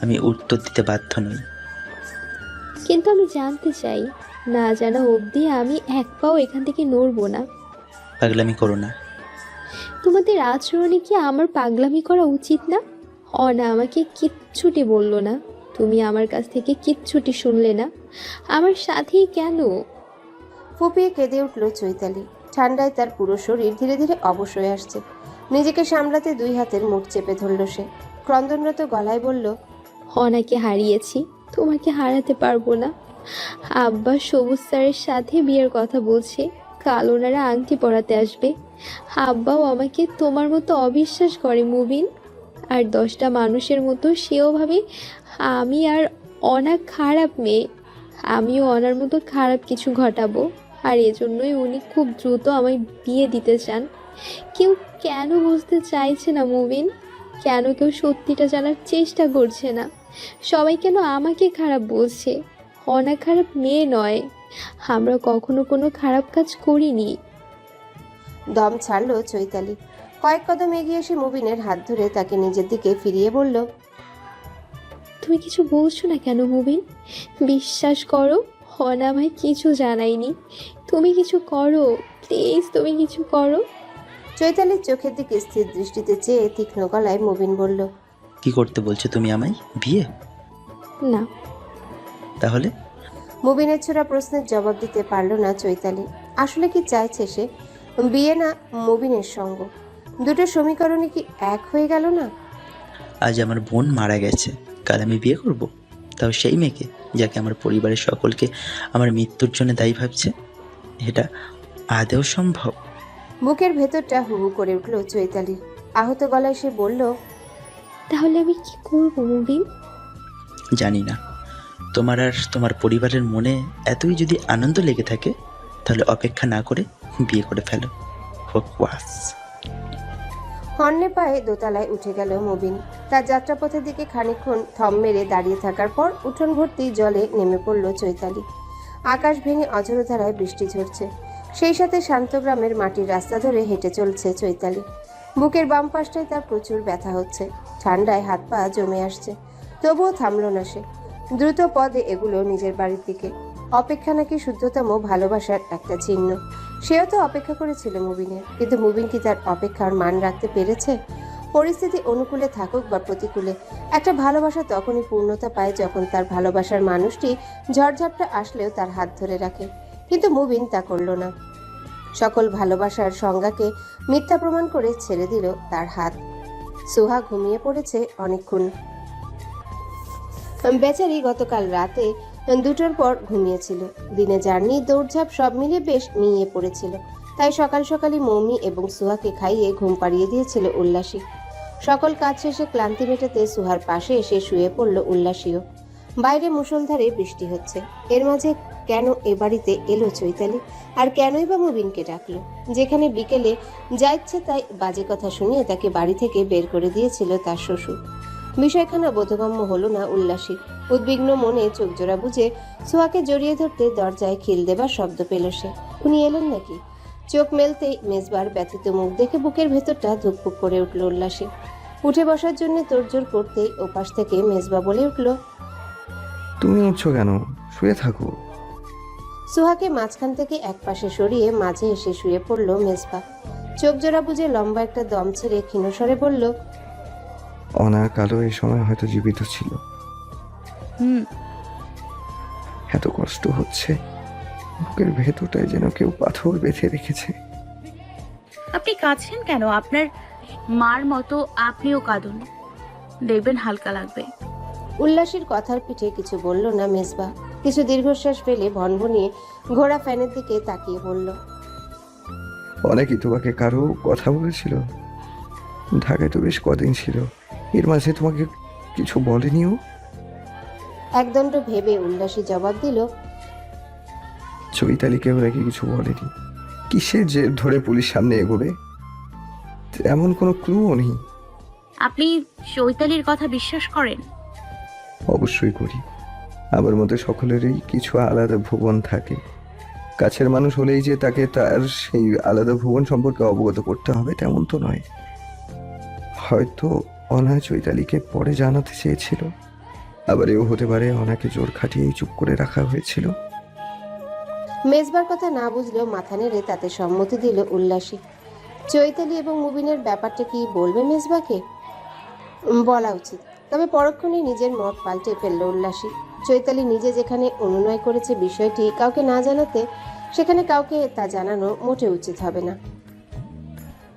আমি উত্তর দিতে বাধ্য নই। কিন্তু আমি জানতে চাই, না জানা অবধি আমি এক পাও এখান থেকে নড়বো না। পাগলামি করো না। তোমাদের আচরণে কি আমার পাগলামি করা উচিত না? অনা আমাকে কিচ্ছুটি বলল না, তুমি আমার কাছ থেকে কিচ্ছুটি শুনলে না, আমার সাথেই কেন? ফুপিয়ে কেঁদে উঠল চৈতালি। ঠান্ডায় তার পুরো শরীর ধীরে ধীরে অবশ হয়ে আসছে। নিজেকে সামলাতে দুই হাতের মুখ চেপে ধরল সে। ক্রন্দনরত গলায় বলল, অনাকে হারিয়েছি, তোমাকে হারাতে পারবো না। আব্বা সবুজ স্যারের সাথে বিয়ের কথা বলছে, কাল ওনারা আংটি পরাতে আসবে। আব্বাও আমাকে তোমার মতো অবিশ্বাস করে মুবিন, আর 10টা মানুষের মতো সেও ভাবে আমি আর অনা খারাপ মেয়ে। আমিও অনার মতো খারাপ কিছু ঘটাবো, আর এজন্যই উনি খুব দ্রুত আমায় বিয়ে দিতে চান। কেউ কেন বুঝতে চাইছে না মুবিন? কেন কেউ সত্যিটা জানার চেষ্টা করছে না? সবাই কেন আমাকে খারাপ বলছে? অনা খারাপ মেয়ে নয়, আমরা কখনো কোনো খারাপ কাজ করিনি। দম ছাড়ল চৈতালি। কয়েক কদম এগিয়ে এসে মুবিনের হাত ধরে তাকে নিজের দিকে ফিরিয়ে বলল, তুমি কিছু বলছো না কেন মুবিন? বিশ্বাস করো, অনা আমায় কিছু জানায়নি। তুমি কিছু করো, প্লিজ তুমি কিছু করো। চৈতালির চোখের দিকে স্থির দৃষ্টিতে চেয়ে তীক্ষ্ণ গলায় মুবিন বলল, কি করতে বলছো তুমি আমায়? বিয়ে? না। তাহলে? মুবিনের ছোড়া প্রশ্নের জবাব দিতে পারল না চৈতালি। আসলে কি চাইছে সে? বিয়ে না মুবিনের সঙ্গ? দুটো সমীকরণে কি এক হয়ে গেল না? আজ আমার বোন মারা গেছে, কাল আমি বিয়ে করব? তাও সেই মেয়েকে যাকে আমার পরিবারের সকলকে আমার মৃত্যুর জন্য দায়ী ভাবছে? এটা আদৌ সম্ভব? বুকের ভেতরটা হু হু করে উঠল চৈতালির। আহত গলায় সে বলল, তাহলে আমি কি করবো মুবিন? জানি না। তোমার আর তোমার পরিবারের মনে এতই যদি আনন্দ লেগে থাকে, তাহলে অপেক্ষা না করে বিয়ে করে ফেলো। হোক ওয়াস। হন্যে পায়ে দোতলায় উঠে গেল মুবিন। তার যাত্রাপথের দিকে খানিকক্ষণ থম মেরে দাঁড়িয়ে থাকার পর উঠোন ভর্তি জলে নেমে পড়ল চৈতালি। আকাশ ভেঙে অঝোরধারায় বৃষ্টি ঝরছে। সেই সাথে শান্তগ্রামের মাটির রাস্তা ধরে হেঁটে চলছে চৈতালি। বুকের বাম পাশটায় তার প্রচুর ব্যথা হচ্ছে। ঠান্ডায় হাত পা জমে আসছে। তবুও থামল না সে। দ্রুত পদে এগুলো নিজের বাড়ির দিকে। অপেক্ষা নাকি শুদ্ধতম ভালোবাসার একটা চিহ্ন। সেও তো অপেক্ষা করেছিল মুবিনের, কিন্তু মুবিন কি তার অপেক্ষার মান রাখতে পেরেছে? পরিস্থিতি অনুকূলে থাকুক বা প্রতিকূলে, একটা ভালোবাসা তখনই পূর্ণতা পায় যখন তার ভালোবাসার মানুষটি ঝড়ঝাপটা আসলেও তার হাত ধরে রাখে। কিন্তু মুবিন তা করল না। সকল ভালোবাসার সংজ্ঞাকে মিথ্যা প্রমাণ করে ছেড়ে দিল তার হাত। সুহা ঘুমিয়ে পড়েছে অনেকক্ষণ। বেচারি গতকাল রাতে 2টোর পর ঘুমিয়েছিল। দিনে জার্নি, দৌড়ঝাঁপ সব মিলে বেশ নিয়ে পড়েছিল। তাই সকাল সকালই মৌমি এবং সুহাকে খাইয়ে ঘুম পাড়িয়ে দিয়েছিল উল্লাসী। সকল কাজ শেষে ক্লান্তি মেটাতে সুহার পাশে এসে শুয়ে পড়ল উল্লাসীও। বাইরে মুষলধারে বৃষ্টি হচ্ছে। এর মাঝে কেন এ বাড়িতে এলো চৈতালি? আর কেনই বা মুবিনকে ডাকলো, যেখানে বিকেলে যা ইচ্ছে তাই বাজে কথা শুনিয়ে তাকে বাড়ি থেকে বের করে দিয়েছিল তার শ্বশুর? বিষয়খানা বোধগম্য হলো না উল্লাসীর। উদ্বিগ্ন মনে চোখ জোড়া বুঝে সোহাকে জড়িয়ে ধরতে দরজায় খিল দেবার শব্দ পেল সে। উনি এলেন নাকি? চোখ মেলতেই মেজবার ব্যথিত মুখ দেখে বুকের ভেতরটা ধুকপুক করে উঠল উল্লাসী। উঠে বসার জন্য তোড়জোড় করতেই ওপাশ থেকে মেজবা বলে উঠল, তুমি উঠছো কেন? শুয়ে থাকো। সোহাকে মাঝখান থেকে এক পাশে সরিয়ে মাঝে এসে শুয়ে পড়ল মেজবা। চোখ জোড়া বুঝে লম্বা একটা দম ছেড়ে ক্ষীণস্বরে বলল, অনা কালো এই সময় হয়তো জীবিত ছিল। এত কষ্ট হচ্ছে, বুকের ভেতরটায় যেন কেউ পাথর বেঁধে রেখেছে। আপনি কাঁদছেন কেন? আপনার মার মতো আপনিও কাঁদুন, দেখবেন হালকা লাগবে। উল্লাসীর কথার পিঠে কিছু বলল না মেজবা। কিছু দীর্ঘশ্বাস ফেলে ভনভনিয়ে ঘোড়া ফ্যানের দিকে তাকিয়ে বলল, অনেকেই তোমাকে কারো কথা বলেছিল? ঢাকায় তো বেশ কদিন ছিল, এর মাঝে তোমাকে কিছু বলেনিও? একদণ্ড ভেবে উল্লাসী জবাব দিল, চৈতালিকেও নাকি কিছু বলেনি? কিসের যে ধরে পুলিশ সামনে এগোবে? এমন কোনো ক্লুও নেই। আপনি চৈতালির কথা বিশ্বাস করেন? অবশ্যই করি। আমার মতে সকলেরই কিছু আলাদা ভুবন থাকে। কাছের মানুষ হলেই যে তাকে তার সেই আলাদা ভুবন সম্পর্কে অবগত করতে হবে তেমন তো নয়। হয়তো অনা চৈতালিকে পরে জানাতে চেয়েছিল, আবার এও হতে পারে অনাকে জোর খাটিয়েই চুপ করে রাখা হয়েছিল। মেজবার কথা না বুঝলেও মাথা নেড়ে তাতে সম্মতি দিল উল্লাসী। চৈতালি এবং মুবিনের ব্যাপারটা কি বলবে মেজবাকে? বলা উচিত, তবে পরক্ষণে নিজের মত পাল্টে ফেলল উল্লাসী। চৈতালি নিজে যেখানে অনুনয় করেছে বিষয়টি কাউকে না জানাতে, সেখানে কাউকে তা জানানো মোটে উচিত হবে না।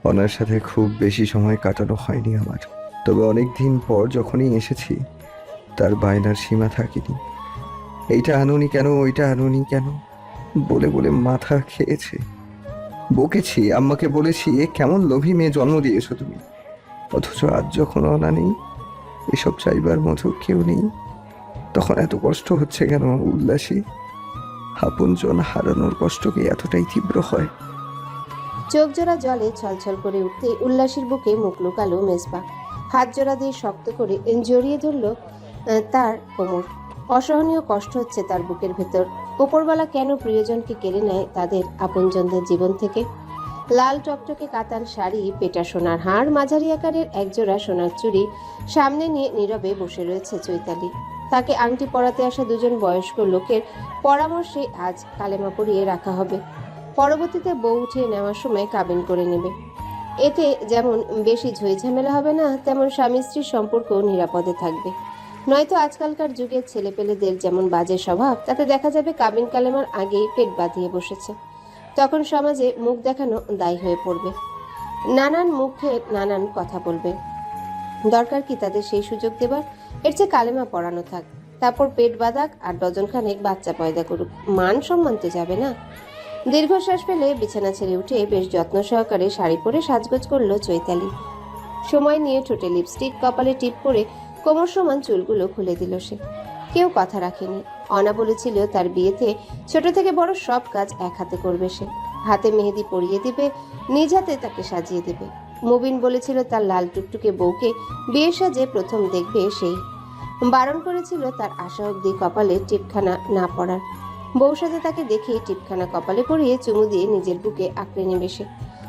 অনার সাথে খুব বেশি সময় কাটানো হয়নি আমার, তবে অনেক দিন পর যখনই এসেছি তার বায়নার সীমা থাকেনি। এইটা আনুনি কেন, ওইটা আনুনি কেন বলে বলে মাথা খেয়েছে। বকেছি, আম্মাকে বলেছি এ কেমন লোভী মেয়ে জন্ম দিয়েছো তুমি, অথচ আজ যখন অনা নেই, এসব চাইবার মতো কেউ নেই, তখন এত কষ্ট হচ্ছে কেন উল্লাসী? আপনজন হারানোর কষ্ট কি এতটাই তীব্র হয়? চোখ জোড়া জলে ছলছল করে উঠতে উল্লাসীর বুকে মুখ লুকালো মেজবা। হাত জোড়া দিয়ে শক্ত করে জড়িয়ে ধরল তার কোমর। অসহনীয় কষ্ট হচ্ছে তার বুকের ভেতর। উপরওয়ালা কেন প্রিয়জনকে কেড়ে নেয় তাদের আপনজনদের জীবন থেকে? লাল টকটকে কাতান শাড়ি, পেটা সোনার হার, মাঝারি আকারের একজোড়া সোনার চুড়ি সামনে নিয়ে নীরবে বসে রয়েছে চৈতালি। তাকে আংটি পরাতে আসা দুজন বয়স্ক লোকের পরামর্শে আজ কালেমা পরিয়ে রাখা হবে। পরবর্তীতে বউ উঠিয়ে নেওয়ার সময় কাবিন করে নেবে। এতে যেমন বেশি ঝইঝামেলা হবে না, তেমন স্বামী স্ত্রীর সম্পর্ক নিরাপদে থাকবে। নয়তো আজকালকার যুগের ছেলেপেলেদের যেমন বাজে স্বভাব, তাতে দেখা যাবে কাবিন কালেমার আগেই পেট বাঁধিয়ে বসেছে। তখন সমাজে মুখ দেখানো দায়ী হয়ে পড়বে, নানান মুখে নানান কথা বলবে। দরকার কি তাদের সেই সুযোগ দেবার? এর চেয়ে কালেমা পড়ানো থাক, তারপর পেট বাঁধাক আর ডজনখানেক বাচ্চা পয়দা করুক, মান সম্মান তো যাবে না। দীর্ঘশ্বাস ফেলে বিছানা ছেড়ে উঠে বেশ যত্ন সহকারে শাড়ি পরে সাজগোজ করলো চৈতালি। সময় নিয়ে ঠোঁটে লিপস্টিক, কপালে টিপ করে কোমর সমান চুলগুলো খুলে দিল সে। কেউ কথা রাখেনি। অনা বলেছিল তার বিয়েতে ছোট থেকে বড় সব কাজ এক হাতে করবে সে। হাতে মেহেদি পরিয়ে দিবে, নিজ হাতে তাকে সাজিয়ে দেবে। মুবিন বলেছিল তার লাল টুকটুকে বউকে বিয়ে সাজে প্রথম দেখবে সেই। বারণ করেছিল তার আশা অবধি কপালে টিপখানা না পড়ার। বউ সাজে তাকে দেখে টিপখানা কপালে পরিয়ে চুমু দিয়ে নিজের বুকে আঁকড়ে নেবে সে।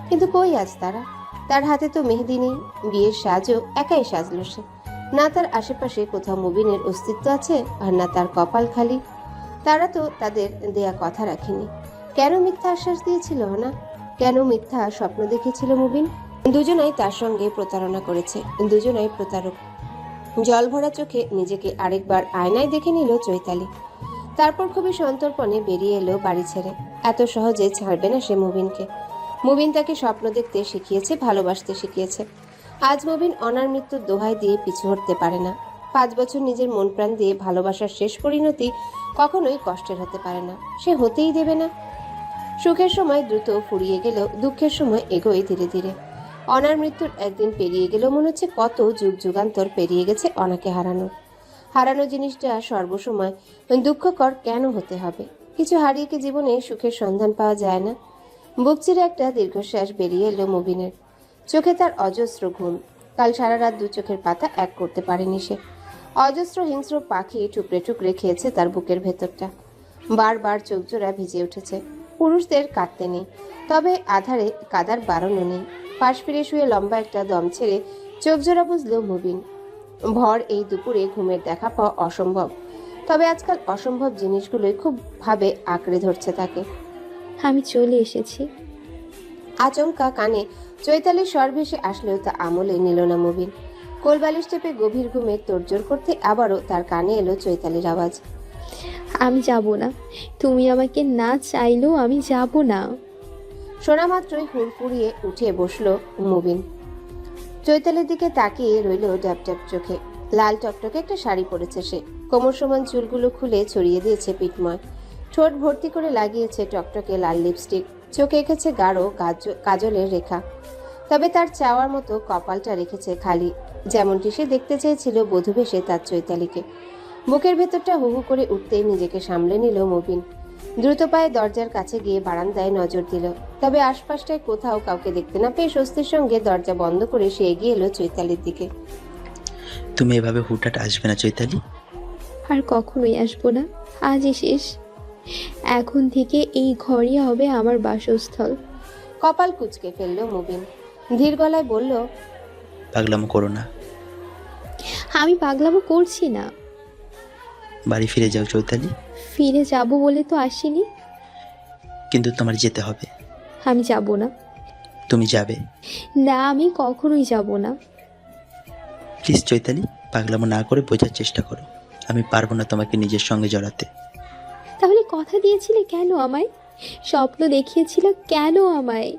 কিন্তু কই আজ তারা? তার হাতে তো মেহেদি নেই, বিয়ের সাজও একাই সাজলো সে। না তার আশেপাশে কোথাও মুবিনের অস্তিত্ব আছে, আর না তার কপাল খালি। তারা তো তাদের দেয়া কথা রাখেনি। কেন মিথ্যা আশ্বাস দিয়েছিল না? কেন মিথ্যা স্বপ্ন দেখেছিল মুবিন? দুজনাই তার সঙ্গে প্রতারণা করেছে, দুজনাই প্রতারক। জল ভরা চোখে নিজেকে আরেকবার আয়নায় দেখে নিল চৈতালি। তারপর খুবই সন্তর্পণে বেরিয়ে এলো বাড়ি ছেড়ে। এত সহজে ছাড়বে না সে মুবিনকে। মুবিন তাকে স্বপ্ন দেখতে শিখিয়েছে, ভালোবাসতে শিখিয়েছে। আজ মুবিন অনার মৃত্যুর দোহাই দিয়ে পিছু হটতে পারে না। 5 বছর নিজের মন প্রাণ দিয়ে ভালোবাসার শেষ পরিণতি কখনোই কষ্টের হতে পারে না, সে হতেই দেবে না। সুখের সময় দ্রুত ফুরিয়ে গেলেও দুঃখের সময় এগোয় ধীরে ধীরে। অনার মৃত্যুর একদিন পেরিয়ে গেলেও মনে হচ্ছে কত যুগ যুগান্তর পেরিয়ে গেছে অনাকে হারানোর। হারানো জিনিসটা সর্বসময় দুঃখকর কেন হতে হবে? কিছু হারিয়ে কি জীবনে সুখের সন্ধান পাওয়া যায় না? বুক চিরে একটা দীর্ঘশ্বাস বেরিয়ে এলো মুবিনের। চোখে তার অজস্র ঘুম। কাল সারা রাত 2 চোখের পাতা এক করতে পারেনি সে। অজস্র হিংস্র পাখি টুকরে টুকরে খেয়েছে তার বুকের ভেতরটা। বারবার চোখ জোড়া ভিজে উঠেছে। পুরুষদের কাঁদতে নেই, তবে আধারে কাদার বারণও নেই। পাশ ফিরে শুয়ে লম্বা একটা দম ছেড়ে চোখ জোড়া বুঝলো মুবিন। ভর এই দুপুরে ঘুমের দেখা পাওয়া অসম্ভব, তবে আজকাল অসম্ভব জিনিসগুলোই খুব ভাবে আঁকড়ে ধরছে তাকে। আমি চলে এসেছি। আচমকা কানে চৈতালির স্বর ভেসে আসলেও তা আমলে নিল না মুবিন। কোলবালিশ চেপে গভীর ঘুমের তোড়জোড় করতে আবারও তার কানে এলো চৈতালির আওয়াজ। আমি যাব না, তুমি আমাকে না চাইলেও আমি যাব না। শোনা মাত্রই হুড়পুড়িয়ে উঠে বসলো মুবিন। চৈতালির দিকে তাকিয়ে রইল ড্যাপ ড্যাপ চোখে। লাল টকটকে একটা শাড়ি পরেছে সে। কোমর সমান চুলগুলো খুলে ছড়িয়ে দিয়েছে পিঠময়। ঠোঁট ভর্তি করে লাগিয়েছে টকটকে লাল লিপস্টিক। চোখে এঁকেছে গাঢ় কাজলের রেখা। তবে তার চাওয়ার মতো কপালটা রেখেছে খালি, যেমনটি সে দেখতে চেয়েছিল বধূবেশে তার চৈতালিকে। বুকের ভেতরটা হু হু করে উঠতেই নিজেকে সামলে নিল মুবিন। দ্রুত পায়ে দরজার কাছে গিয়ে বারান্দায় নজর দিল। তবে আশপাশটায় কোথাও কাউকে দেখতে না পেয়ে স্বস্তির সঙ্গে দরজা বন্ধ করে সে এগিয়ে এলো চৈতালির দিকে। তুমি এভাবে হুটহাট আসবে না চৈতালি। আর কখনোই আসবো না, আজই শেষ। এখন থেকে এই ঘরই হবে আমার বাসস্থল। কপাল কুঁচকে ফেলল মুবিন। ধীর গলায় বলল, পাগলামো করো না। আমি পাগলামো করছি না। বাড়ি ফিরে যাও চৈতালি। ফিরে যাব বলে তো আসিনি। কিন্তু তোমার যেতে হবে। আমি যাব না। তুমি যাবে না, আমি কখনোই যাব না। প্লিজ চৈতালি, পাগলামো না করে বোঝার চেষ্টা করো। আমি পারবো না তোমাকে নিজের সঙ্গে জড়াতে। তাহলে কথা দিয়েছিলে কেন আমায়? স্বপ্ন দেখিয়েছিল কেন আমায়?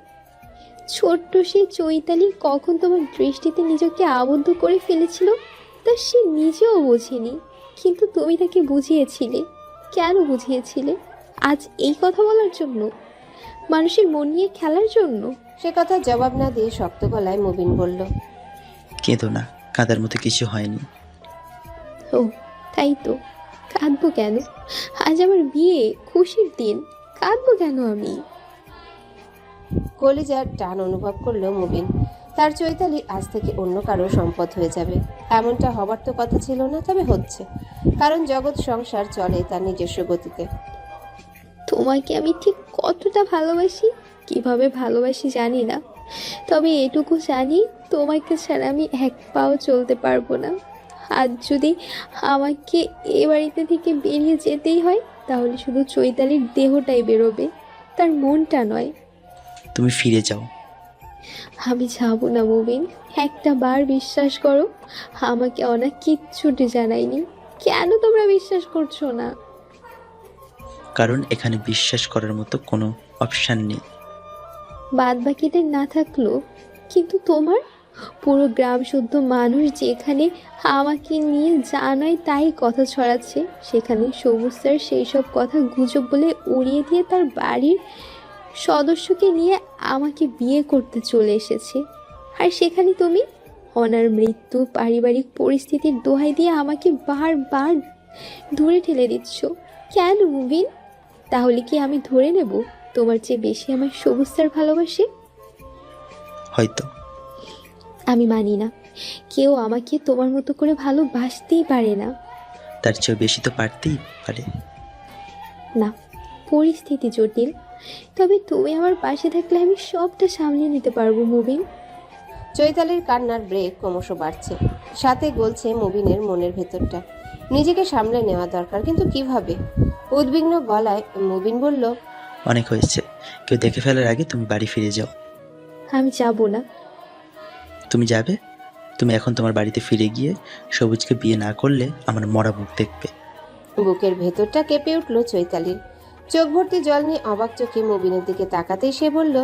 ছোট্ট সে চৈতালি কখন তোমার দৃষ্টিতে নিজেকে আবদ্ধ করে ফেলেছিল তা সে নিজেও বোঝেনি, কিন্তু তুমি তাকে বুঝিয়েছিলে। কেন বুঝিয়েছিলে? আজ এই কথা বলার জন্য? মানুষের মন নিয়ে খেলার জন্য? সে কথা জবাব না দিয়ে শক্ত গলায় মুবিন বলল, কেঁদো না, কাঁদার মতো কিছু হয়নি। ও তাই তো, কাঁদবো কেন? আজ আমার বিয়ে, খুশির দিন, কাঁদবো কেন আমি? কলিজার টান অনুভব করলো মুবিন। তার চৈতালি আজ থেকে অন্য কারো সম্পদ হয়ে যাবে। এমনটা হবার তো কথা ছিল না, তবে হচ্ছে, কারণ জগৎ সংসার চলে তার নিজস্ব গতিতে। তোমাকে আমি ঠিক কতটা ভালোবাসি, কিভাবে ভালোবাসি জানি না, তবে এটুকু জানি তোমাকে ছাড়া আমি এক পাও চলতে পারবো না। আজ যদি আমাকে এ বাড়িতে থেকে বেরিয়ে যেতেই হয় তাহলে শুধু চৈতালির দেহটাই বেরোবে, তার মনটা নয়। তুমি ফিরে যাও। আমি যাবো না মুবিন, একটা বার বিশ্বাস করো, আমাকে অনেক কিচ্ছুটি জানায়নি। কেন তোমরা বিশ্বাস করছো না? কারণ এখানে বিশ্বাস করার মতো কোনো অপশান নেই। বাদ বাকিদের না থাকলো, কিন্তু তোমার পুরো গ্রাম শুদ্ধ মানুষ যেখানে আমাকে নিয়ে জানায় তাই কথা ছড়াচ্ছে, সেখানে সবুজ স্যার সেই সব কথা গুজব বলে উড়িয়ে দিয়ে তার বাড়ির সদস্যকে নিয়ে আমাকে বিয়ে করতে চলে এসেছে। আর সেখানে তুমি অনার মৃত্যু, পারিবারিক পরিস্থিতির দোহাই দিয়ে আমাকে বারবার দূরে ঠেলে দিচ্ছ। কেন মুবিন? তাহলে কি আমি ধরে নেব তোমার চেয়ে বেশি আমার সবুজ স্যার ভালোবাসে? হয়তো। আমি মানি না, কেউ আমাকে তোমার মতো করে ভালোবাসতেই পারে না। তার চেয়ে বেশি তো পারতেই পারে। না, পরিস্থিতি জটিল, তবে তুমি আমার পাশে থাকলে আমি সবটা সামলে নিতে পারবো মুবিন। চৈতালির কান্নার ব্রেক ক্রমশ বাড়ছে, সাথে গলছে মুবিনের মনের ভেতরটা। নিজেকে সামলে নেওয়া দরকার, কিন্তু কিভাবে? উদ্বিগ্ন গলায় মুবিন বলল, অনেক হয়েছে, কেউ দেখে ফেলার আগে তুমি বাড়ি ফিরে যাও। আমি যাব না। তুমি যাবে? তুমি এখন তোমার বাড়িতে ফিরে গিয়ে সবুজকে বিয়ে না করলে আমার মরা মুখ দেখবে। বুকের ভেতরটা কেঁপে উঠল চৈতালির। চোখ ভর্তি জল নিয়ে অবাক চোখে মুবিনের দিকে তাকাতেই সে বলল,